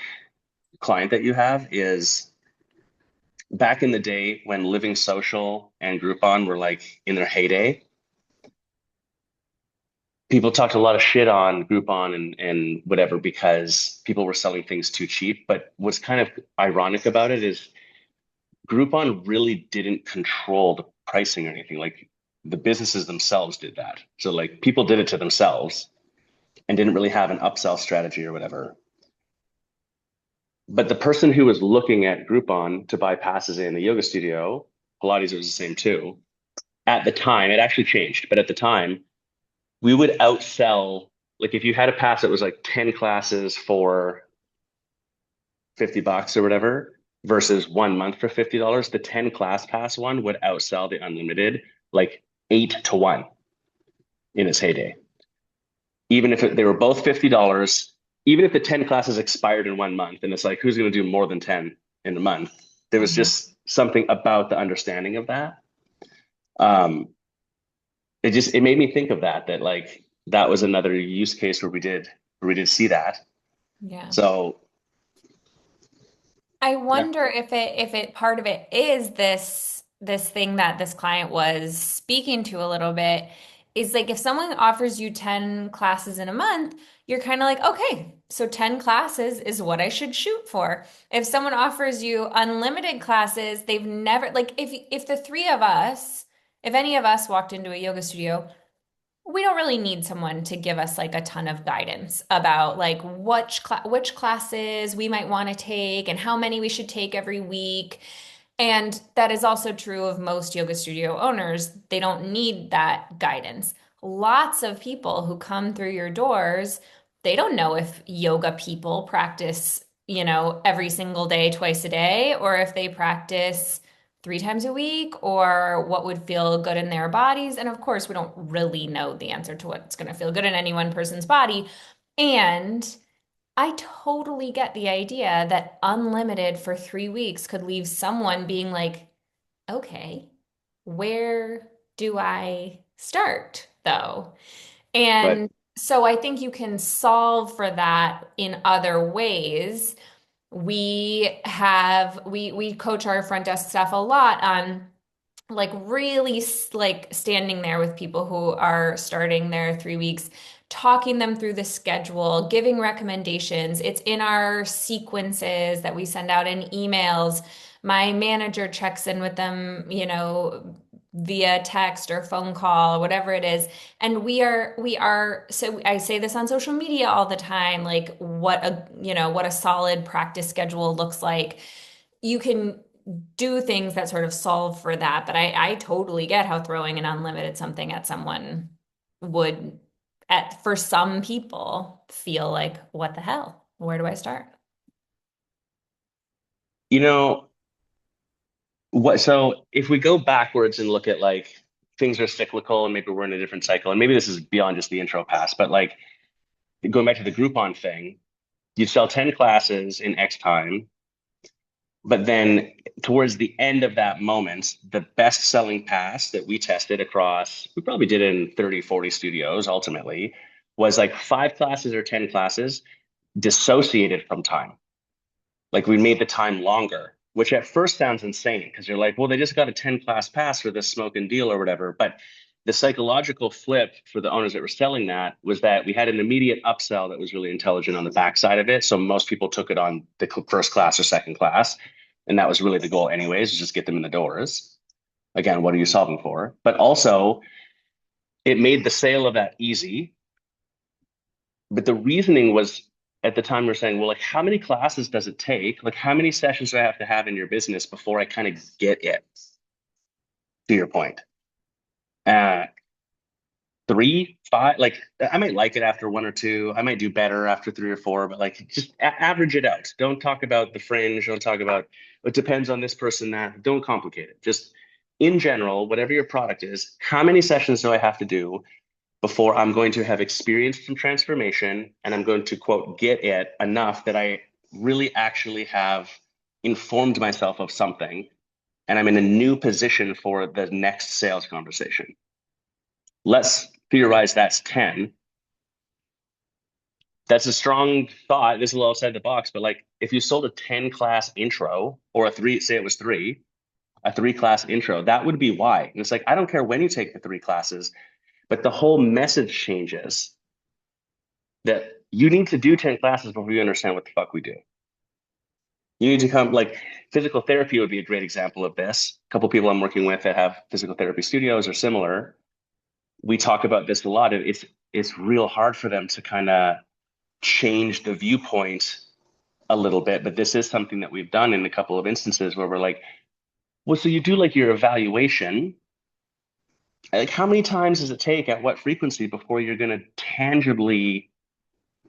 client that you have, is back in the day when Living Social and Groupon were like in their heyday, people talked a lot of shit on Groupon and whatever because people were selling things too cheap. But what's kind of ironic about it is Groupon really didn't control the pricing or anything. Like the businesses themselves did that. So like people did it to themselves and didn't really have an upsell strategy or whatever. But the person who was looking at Groupon to buy passes in the yoga studio, Pilates was the same too. At the time, it actually changed, but at the time, we would outsell, like if you had a pass that was like 10 classes for $50 or whatever versus 1 month for $50, the 10 class pass one would outsell the unlimited like 8 to 1 in its heyday. Even if they were both $50, even if the 10 classes expired in 1 month, and it's like, who's going to do more than 10 in a month? There was just something about the understanding of that. It made me think of that like that was another use case where we did see that. Yeah. So I yeah, wonder if it part of it is this thing that this client was speaking to a little bit is like if someone offers you 10 classes in a month, you're kind of like, okay, so 10 classes is what I should shoot for. If someone offers you unlimited classes, they've never like if the three of us, if any of us walked into a yoga studio, we don't really need someone to give us like a ton of guidance about like which classes we might want to take and how many we should take every week. And that is also true of most yoga studio owners. They don't need that guidance. Lots of people who come through your doors, they don't know if yoga people practice, every single day, twice a day, or if they practice 3 times a week, or what would feel good in their bodies. And of course, we don't really know the answer to what's going to feel good in any one person's body. And I totally get the idea that unlimited for 3 weeks could leave someone being like, okay, where do I start though? but And so I think you can solve for that in other ways. We coach our front desk staff a lot on like really like standing there with people who are starting their 3 weeks, talking them through the schedule, giving recommendations. It's in our sequences that we send out in emails. My manager checks in with them, via text or phone call or whatever it is. And so I say this on social media all the time, like what a solid practice schedule looks like. You can do things that sort of solve for that. But I totally get how throwing an unlimited something at someone would, for some people, feel like, what the hell? Where do I start? you know what? So if we go backwards and look at like things are cyclical and maybe we're in a different cycle, and maybe this is beyond just the intro pass, but like going back to the Groupon thing, you'd sell 10 classes in X time, but then towards the end of that moment, the best selling pass that we tested across, we probably did it in 30, 40 studios ultimately, was like 5 classes or 10 classes dissociated from time. Like we made the time longer, which at first sounds insane because you're like, well, they just got a 10 class pass for this smoke and deal or whatever. But the psychological flip for the owners that were selling that was that we had an immediate upsell that was really intelligent on the backside of it. So most people took it on the first class or second class. And that was really the goal, anyways, is just get them in the doors. Again, what are you solving for? But also, it made the sale of that easy. But the reasoning was at the time we are saying, well, like how many classes does it take? Like how many sessions do I have to have in your business before I kind of get it? To your point. Uh, 3, 5, like I might like it after 1 or 2. I might do better after 3 or 4, but like just average it out. Don't talk about the fringe. Don't talk about it depends on this person, that. Don't complicate it. Just in general, whatever your product is, how many sessions do I have to do before I'm going to have experienced some transformation and I'm going to, quote, get it enough that I really actually have informed myself of something and I'm in a new position for the next sales conversation. Let's theorize that's 10. That's a strong thought. This is a little outside the box, but like if you sold a 10 class intro or a three, say it was three, a 3 class intro, that would be why. And it's like, I don't care when you take the 3 classes, but the whole message changes that you need to do 10 classes before you understand what the fuck we do. You need to come, like physical therapy would be a great example of this. A couple of people I'm working with that have physical therapy studios or similar. We talk about this a lot. It's real hard for them to kind of change the viewpoint a little bit, but this is something that we've done in a couple of instances where we're like, well, so you do like your evaluation. Like, how many times does it take at what frequency before you're going to tangibly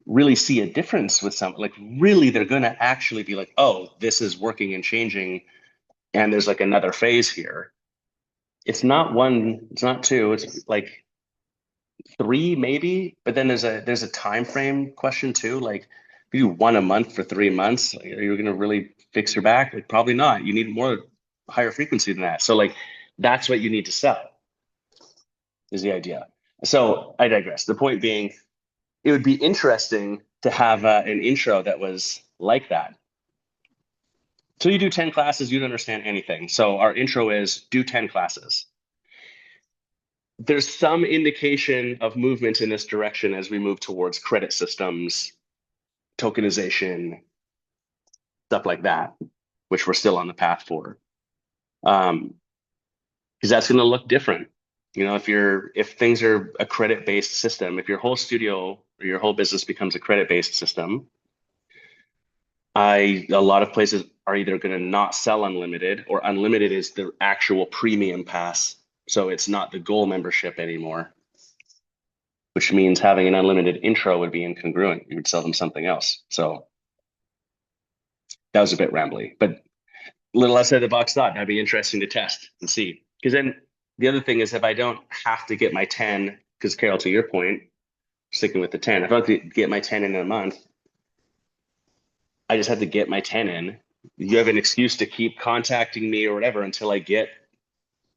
really see a difference with some, like really they're going to actually be like, oh, this is working and changing and there's like another phase here. It's not one, it's not two, it's like 3 maybe, but then there's a time frame question too. Like if you do one a month for 3 months, like, are you going to really fix your back? Like probably not. You need more higher frequency than that. So like that's what you need to sell is the idea. So I digress. The point being, it would be interesting to have an intro that was like that. So you do 10 classes, you don't understand anything. So our intro is do 10 classes. There's some indication of movement in this direction as we move towards credit systems, tokenization, stuff like that, which we're still on the path for. Because that's going to look different. You know, if things are a credit-based system, if your whole studio or your whole business becomes a credit-based system, a lot of places are either going to not sell unlimited or unlimited is the actual premium pass. So it's not the goal membership anymore, which means having an unlimited intro would be incongruent. You would sell them something else. So that was a bit rambly, but a little outside the box thought. That'd be interesting to test and see. Because then the other thing is if I don't have to get my 10, because Carol, to your point, sticking with the 10, if I don't have to get my 10 in a month, I just have to get my 10 in. You have an excuse to keep contacting me or whatever until I get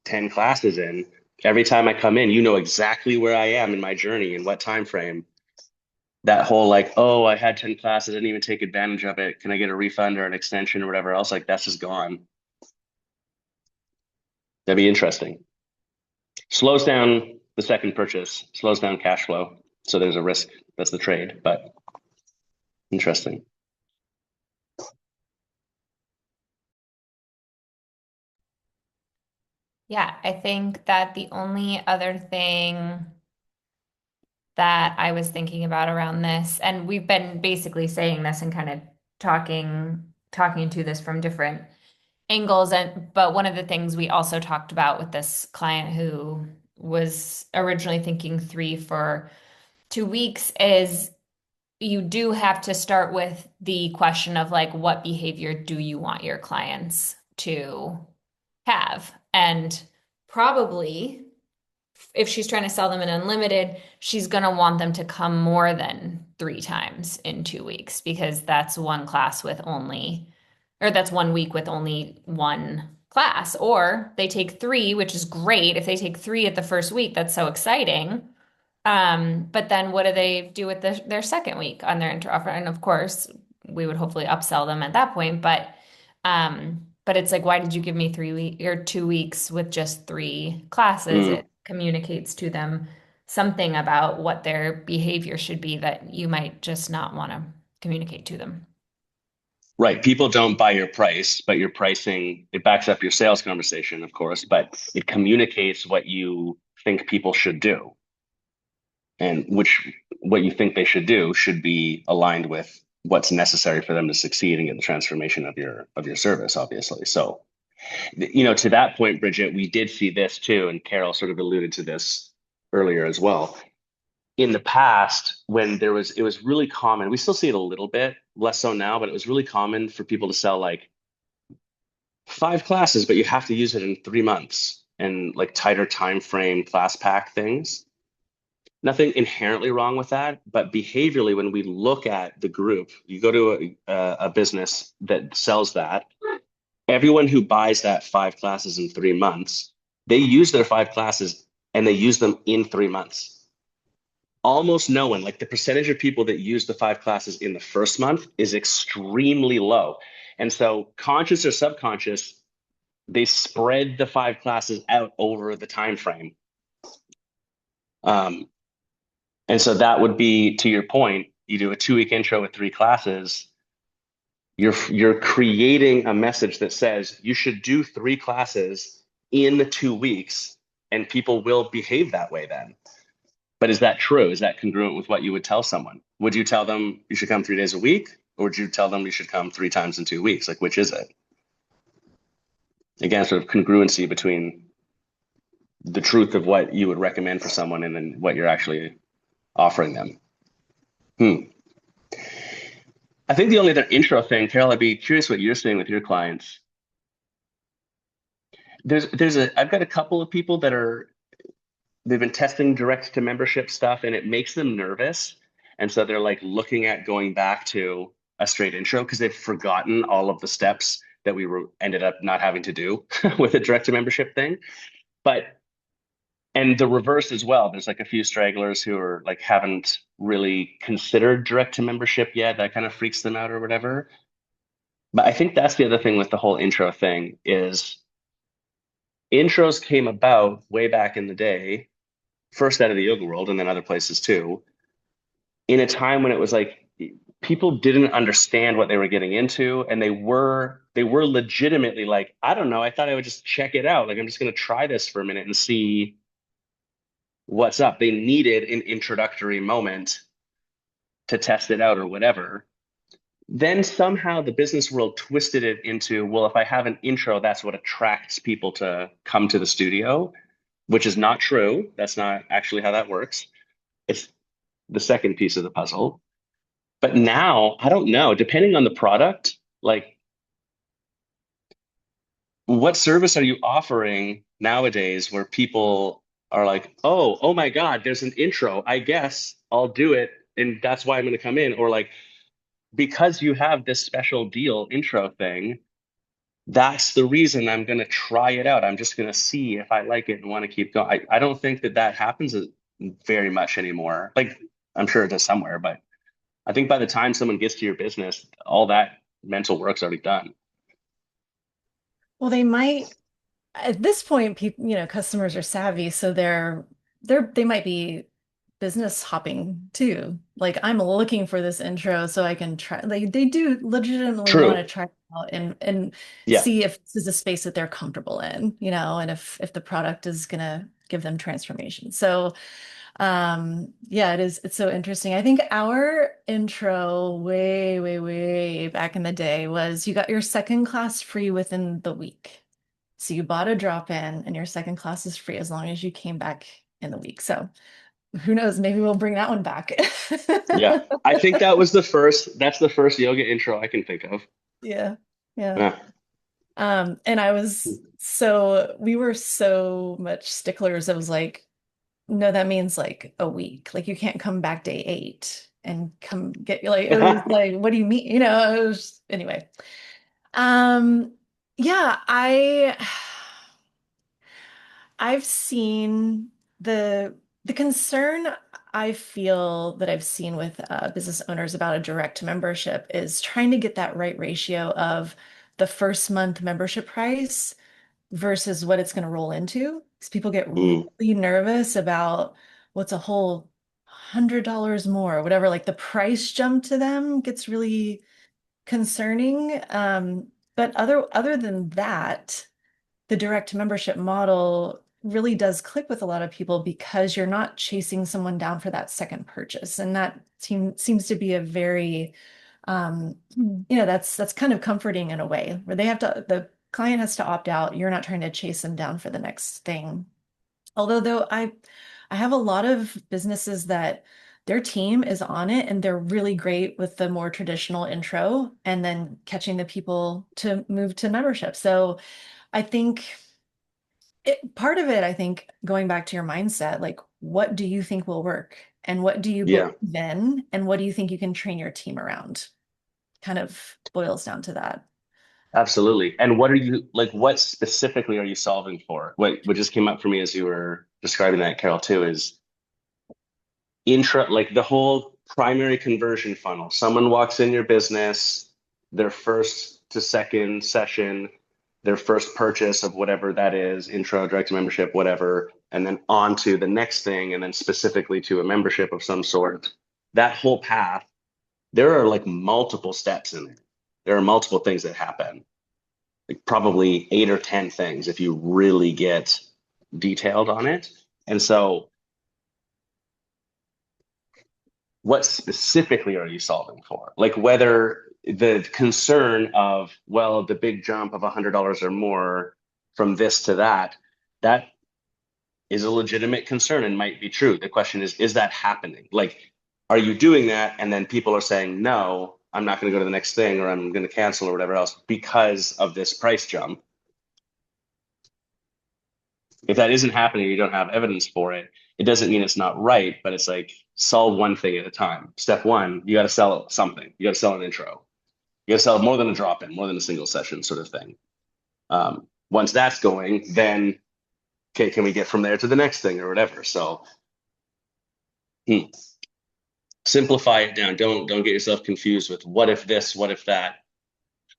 10 classes in. Every time I come in, you know exactly where I am in my journey and what time frame. That whole like, oh, I had 10 classes, I didn't even take advantage of it. Can I get a refund or an extension or whatever else? Like that's just gone. That'd be interesting. Slows down the second purchase, slows down cash flow. So there's a risk. That's the trade, but interesting. Yeah, I think that the only other thing that I was thinking about around this, and we've been basically saying this and kind of talking to this from different angles, and but one of the things we also talked about with this client who was originally thinking 3 for 2 weeks is you do have to start with the question of like what behavior do you want your clients to have? And probably if she's trying to sell them an unlimited, she's going to want them to come more than 3 times in 2 weeks because that's one class with only, or that's one week with only one class. Or they take three, which is great. If they take three at the first week, that's so exciting. But then what do they do with their second week on their intro offer? And of course, we would hopefully upsell them at that point. But it's like, why did you give me 3 week or 2 weeks with just three classes? Mm, It communicates to them something about what their behavior should be that you might just not want to communicate to them. right. People don't buy your price, but your pricing, it backs up your sales conversation, of course, but it communicates what you think people should do and which what you think they should do should be aligned with what's necessary for them to succeed and get the transformation of your service, obviously. So, to that point, Bridget, we did see this too, and Carol sort of alluded to this earlier as well. In the past, when it was really common, we still see it a little bit, less so now, but it was really common for people to sell like 5 classes, but you have to use it in 3 months and like tighter time frame class pack things. Nothing inherently wrong with that, but behaviorally, when we look at the group, you go to a business that sells that, everyone who buys that 5 classes in 3 months, they use their 5 classes and they use them in 3 months. Almost no one, like the percentage of people that use the 5 classes in the first month is extremely low. And so, conscious or subconscious, they spread the 5 classes out over the time frame. Um, and so that would be, to your point, you do a 2 week intro with 3 classes. You're creating a message that says you should do 3 classes in the 2 weeks, and people will behave that way then. But is that true? Is that congruent with what you would tell someone? Would you tell them you should come 3 days a week, or would you tell them you should come 3 times in 2 weeks? Like, which is it? Again, sort of congruency between the truth of what you would recommend for someone and then what you're actually offering them. Hmm. I think the only other intro thing, Carol, I'd be curious what you're seeing with your clients. I've got a couple of people they've been testing direct to membership stuff and it makes them nervous. And so they're like looking at going back to a straight intro because they've forgotten all of the steps that we ended up not having to do with a direct to membership thing. But and the reverse as well. There's like a few stragglers who are like haven't really considered direct to membership yet. That kind of freaks them out or whatever. But I think that's the other thing with the whole intro thing is intros came about way back in the day, first out of the yoga world and then other places too, in a time when it was like people didn't understand what they were getting into and they were legitimately like, I don't know, I thought I would just check it out. Like I'm just going to try this for a minute and see what's up. They needed an introductory moment to test it out or whatever. Then somehow the business world twisted it into, well, if I have an intro, that's what attracts people to come to the studio, which is not true. That's not actually how that works. It's the second piece of the puzzle. But now, I don't know, depending on the product, like what service are you offering nowadays where people are like, oh my God, there's an intro. I guess I'll do it. And that's why I'm going to come in. Or like, because you have this special deal intro thing, that's the reason I'm going to try it out. I'm just going to see if I like it and want to keep going. I don't think that happens very much anymore. Like, I'm sure it does somewhere, but I think by the time someone gets to your business, all that mental work's already done. Well, they might at this point, people, customers are savvy, so they might be business hopping too. Like I'm looking for this intro so I can try. Like they do legitimately want to True. try it out and Yeah. see if this is a space that they're comfortable in, and if the product is gonna give them transformation. So yeah, it's so interesting. I think our intro way, way, way back in the day was you got your second class free within the week. So you bought a drop-in and your second class is free as long as you came back in the week. So who knows, maybe we'll bring that one back. Yeah. I think that's the first yoga intro I can think of. Yeah. Yeah. Yeah. And we were so much sticklers. It was like, no, that means like a week. Like you can't come back day 8 and come get like it was like, what do you mean? It was anyway. Um, yeah, I've seen the concern I feel that I've seen with business owners about a direct membership is trying to get that right ratio of the first month membership price versus what it's going to roll into. Because people get Mm, really nervous about what's a whole $100 more, or whatever. Like the price jump to them gets really concerning. But other than that, the direct membership model really does click with a lot of people because you're not chasing someone down for that second purchase. And that seems to be a very, that's kind of comforting in a way where the client has to opt out. You're not trying to chase them down for the next thing. Although though I have a lot of businesses that their team is on it and they're really great with the more traditional intro and then catching the people to move to membership. So I think part of it, I think, going back to your mindset, like what do you think will work? And what do you believe yeah, in? And what do you think you can train your team around? Kind of boils down to that. absolutely. And what are you like? What specifically are you solving for? What just came up for me as you were describing that, Carol, too, is like the whole primary conversion funnel. Someone walks in your business, their first to second session, their first purchase of whatever that is, intro, direct to membership, whatever, and then on to the next thing, and then specifically to a membership of some sort. That whole path, there are like multiple steps in it. There are multiple things that happen, like probably 8 or 10 things if you really get detailed on it. And so what specifically are you solving for? Like whether the concern of, well, the big jump of $100 or more from this to that, that is a legitimate concern and might be true. The question is that happening? Like, are you doing that? And then people are saying, no, I'm not going to go to the next thing or I'm going to cancel or whatever else because of this price jump. If that isn't happening, you don't have evidence for it. It doesn't mean it's not right, but it's like solve one thing at a time. Step one, you got to sell something. You got to sell an intro. You got to sell more than a drop in, more than a single session sort of thing. Once that's going, then okay, can we get from there to the next thing or whatever? So hmm, simplify it down. Don't get yourself confused with what if this, what if that.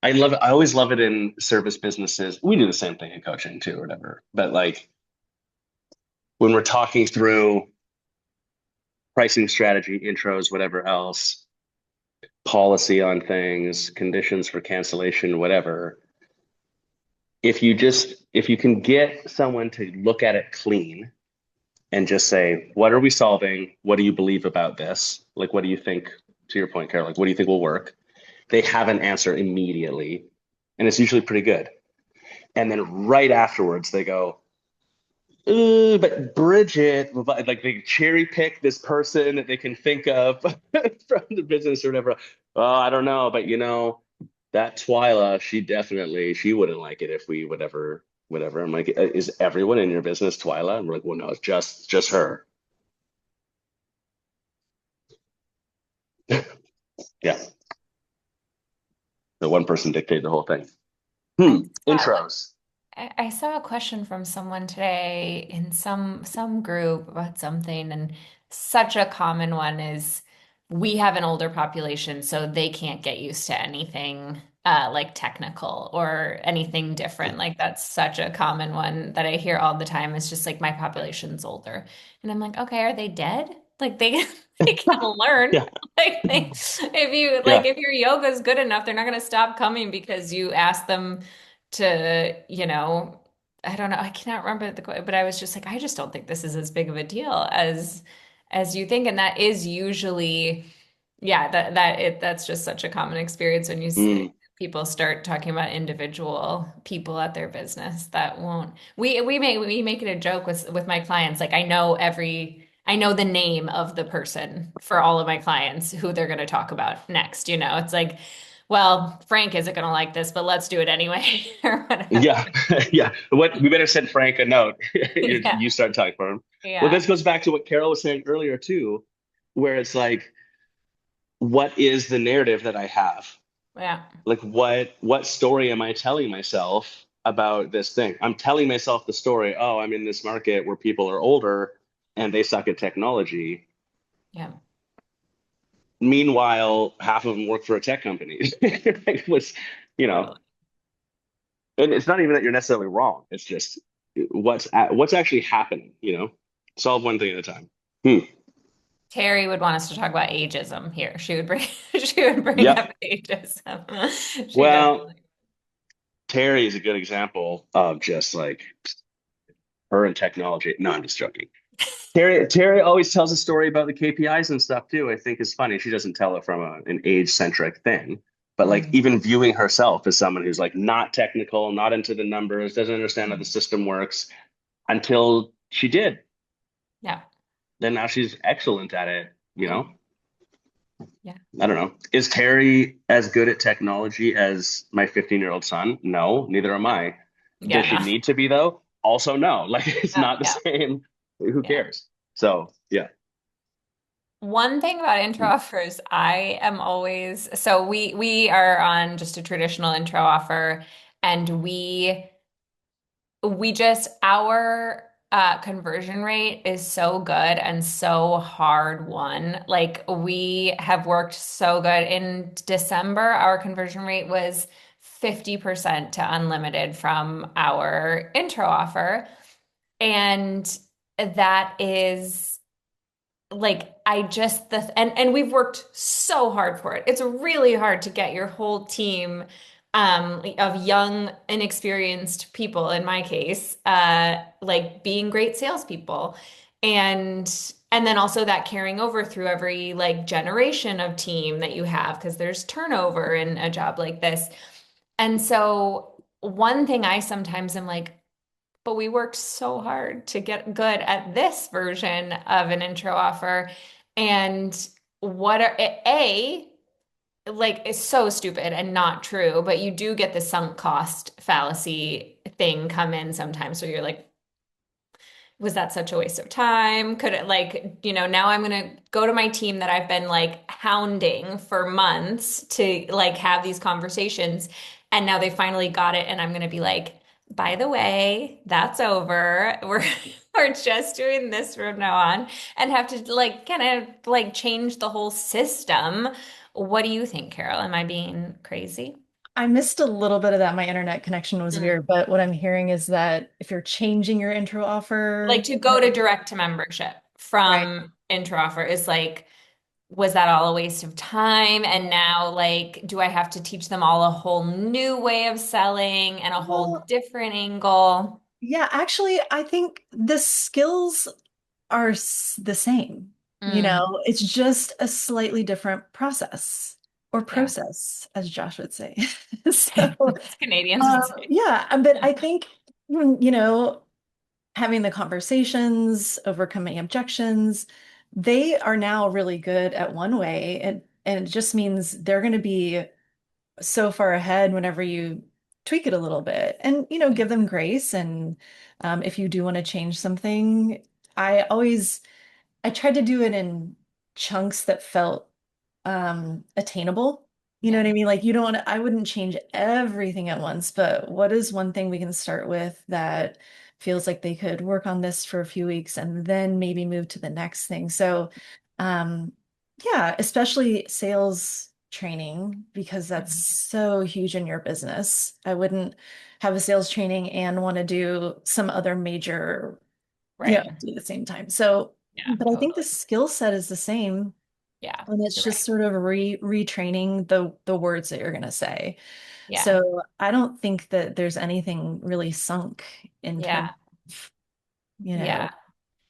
I love it. I always love it in service businesses. We do the same thing in coaching too, or whatever. But like when we're talking through pricing strategy, intros, whatever else, policy on things, conditions for cancellation, whatever. If you can get someone to look at it clean and just say, what are we solving? What do you believe about this? Like, what do you think, to your point, Carol, like, what do you think will work? They have an answer immediately, and it's usually pretty good. And then right afterwards, they go, but Bridget, like they cherry pick this person that they can think of from the business or whatever. Oh, I don't know, but that Twyla, she wouldn't like it if we whatever. I'm like, is everyone in your business Twyla? And we're like, well, no, it's just her. Yeah, the one person dictated the whole thing. I saw, Intros. I saw a question from someone today in some group about something, and such a common one is we have an older population, so they can't get used to anything like technical or anything different. Like that's such a common one that I hear all the time. It's just like my population's older, and I'm like, okay, are they dead? Like they they can learn. Yeah, Like yeah. if your yoga is good enough, they're not going to stop coming because you ask them to, I don't know, I cannot remember the quote, but I was just like, I just don't think this is as big of a deal as you think. And that is usually, yeah, that's just such a common experience when Mm, people start talking about individual people at their business that won't. We make it a joke with my clients. Like I know the name of the person for all of my clients who they're going to talk about next. It's like well, Frank isn't going to like this, but let's do it anyway, or whatever. Yeah, yeah. What we better send Frank a note. Yeah. You start talking for him. Well, Yeah. this goes back to what Carol was saying earlier too, where it's like, what is the narrative that I have? Yeah. Like, what story am I telling myself about this thing? I'm telling myself the story. Oh, I'm in this market where people are older and they suck at technology. Yeah. Meanwhile, half of them work for a tech company. Like, was, you know, Totally. and it's not even that you're necessarily wrong. It's just what's actually happening, Solve one thing at a time. Hmm. Terry would want us to talk about ageism here. She would bring she would bring Yep. up ageism. She Well, definitely. Terry is a good example of just like her and technology. No, I'm just joking. Terry always tells a story about the KPIs and stuff too. I think is funny. She doesn't tell it from an age centric thing, but like Mm. even viewing herself as someone who's like not technical, not into the numbers, doesn't understand how the system works until she did. Yeah. Then now she's excellent at it. Mm. Yeah. I don't know. Is Terry as good at technology as my 15-year-old son? No, neither am No. I. Does Yeah, she no. need to be though? Also, no. Like it's Oh, not the yeah. same. Who Yeah. cares? So yeah. One thing about intro offers, I am always so we are on just a traditional intro offer, and we just our conversion rate is so good and so hard won. Like we have worked so good. In December, our conversion rate was 50% to unlimited from our intro offer. And that is like I just the and we've worked so hard for it. It's really hard to get your whole team of young, inexperienced people, in my case, like being great salespeople, and then also that carrying over through every like generation of team that you have because there's turnover in a job like this. And so one thing I sometimes am like, but we worked so hard to get good at this version of an intro offer. And what are A, like it's so stupid and not true, but you do get the sunk cost fallacy thing come in sometimes. So you're like, was that such a waste of time? Could it like, now I'm gonna go to my team that I've been like hounding for months to like have these conversations, and now they finally got it, and I'm gonna be like, by the way, that's over. We're just doing this from now on, and have to like kind of like change the whole system. What do you think, Carol? Am I being crazy? I missed a little bit of that. My internet connection was Mm. weird, but what I'm hearing is that if you're changing your intro Like offer, to go to direct to membership right? from intro offer is like, was that all a waste of time? And now, like, do I have to teach them all a whole new way of selling and a whole Well, different angle? yeah, actually, I think the skills are the same. Mm, It's just a slightly different process or yeah. process, as Josh would say. So, As Canadians would say. yeah, but I think, having the conversations, overcoming objections, they are now really good at one way. And it just means they're going to be so far ahead whenever you tweak it a little bit and, give them grace. And if you do want to change something, I always, I tried to do it in chunks that felt attainable. You know Yeah. what I mean? Like you don't want to, I wouldn't change everything at once, but what is one thing we can start with that feels like they could work on this for a few weeks and then maybe move to the next thing. So um yeah, especially sales training because that's Mhm. so huge in your business. I wouldn't have a sales training and want to do some other major, Right. at the same time. So, Yeah, but I think the totally. skill set is the same. Yeah, And it's you're just right. sort of retraining the words that you're going to say. Yeah. So I don't think that there's anything really sunk in terms, Yeah. of, you know, Yeah.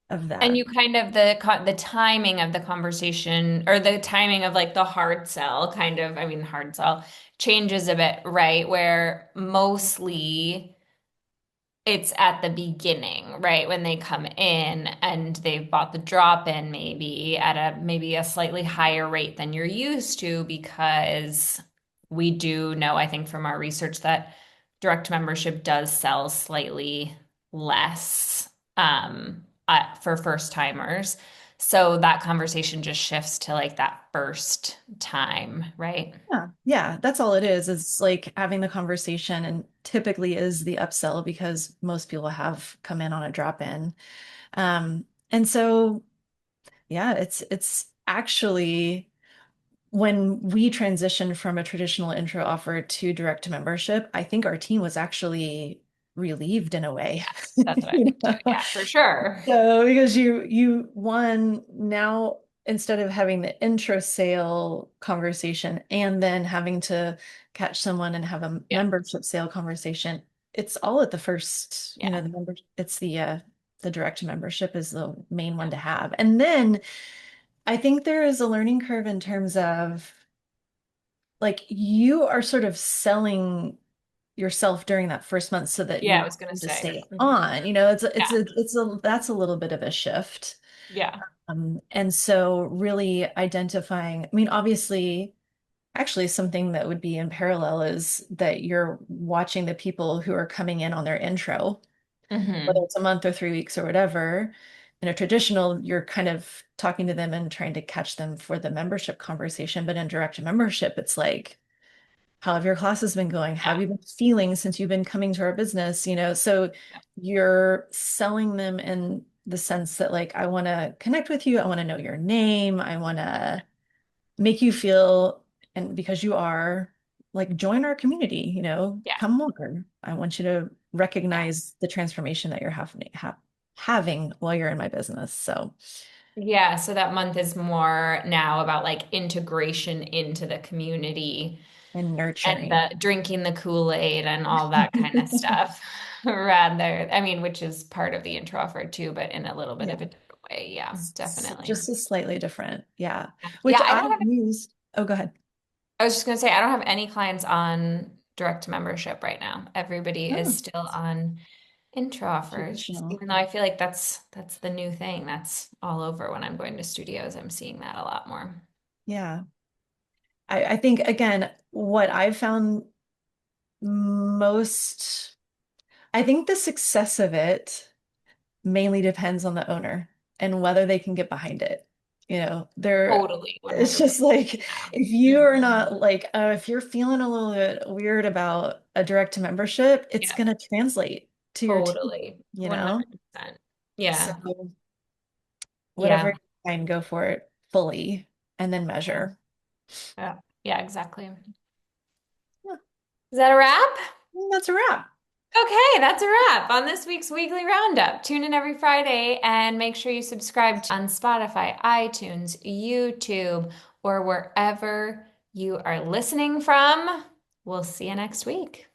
of And that. you kind of the timing of the conversation or the timing of like the hard sell kind of, I mean, hard sell changes a bit, right? Where mostly it's at the beginning, right? When they come in and they've bought the drop in maybe at a maybe a slightly higher rate than you're used to because we do know, I think, from our research that direct membership does sell slightly less for first timers. So that conversation just shifts to like that first time, right? Yeah, yeah, that's all it is. It's like having the conversation and typically is the upsell because most people have come in on a drop in. And so yeah, it's actually when we transitioned from a traditional intro offer to direct membership, I think our team was actually relieved in a way. Yeah, that's what I You think too. know? Yeah, for sure. So because you one now instead of having the intro sale conversation and then having to catch someone and have a Yeah, membership sale conversation, it's all at the first, yeah, the member it's the direct membership is the main yeah, one to have. And then I think there is a learning curve in terms of like you are sort of selling yourself during that first month so that yeah. I you're was gonna going to say. stay Mhm. on. You know, Yeah, that's a little bit of a shift. yeah, And so really identifying, I mean, obviously, actually something that would be in parallel is that you're watching the people who are coming in on their intro, whether hmm it's a month or 3 weeks or whatever. In a traditional, you're kind of talking to them and trying to catch them for the membership conversation. But in direct membership, it's like, how have your classes been going? How yeah, have you been feeling since you've been coming to our business? So yeah, you're selling them in the sense that like, I want to connect with you. I want to know your name. I want to make you feel, and because you are like, join our community, yeah, come over. I want you to yeah. recognize the transformation that you're having while you're in my business. So, Yeah, so that month is more now about like integration into the community and and nurturing. the drinking the Kool-Aid and all that kind of stuff. Rather, I mean, which is part of the intro offer too, but in a little bit of Yeah. a different way. Yeah, definitely. Just a slightly different. Yeah. Yeah, Which I I've don't have, used. Oh, go ahead. I was just gonna say, I don't have any clients on direct membership right now. Everybody is Oh, still on intro offers, traditional. even though I feel like that's the new thing. That's all over when I'm going to studios. I'm seeing that a lot more. Yeah. I think, again, what I've found most, I think the success of it mainly depends on the owner and whether they can get behind it. Totally, It's 100%. just like Yeah. if you Mhm. are not like, if you're feeling a little bit weird about a direct to membership, it's Yeah, going to translate to your team, totally. you know? 100%. So Yeah. whatever Yeah. you find, go for it fully and then Yeah. measure. Yeah. Yeah, exactly. Yeah, Is that a wrap? that's a wrap. Okay, that's a wrap on this week's Weekly Roundup. Tune in every Friday and make sure you subscribe on Spotify, iTunes, YouTube, or wherever you are listening from. We'll see you next week.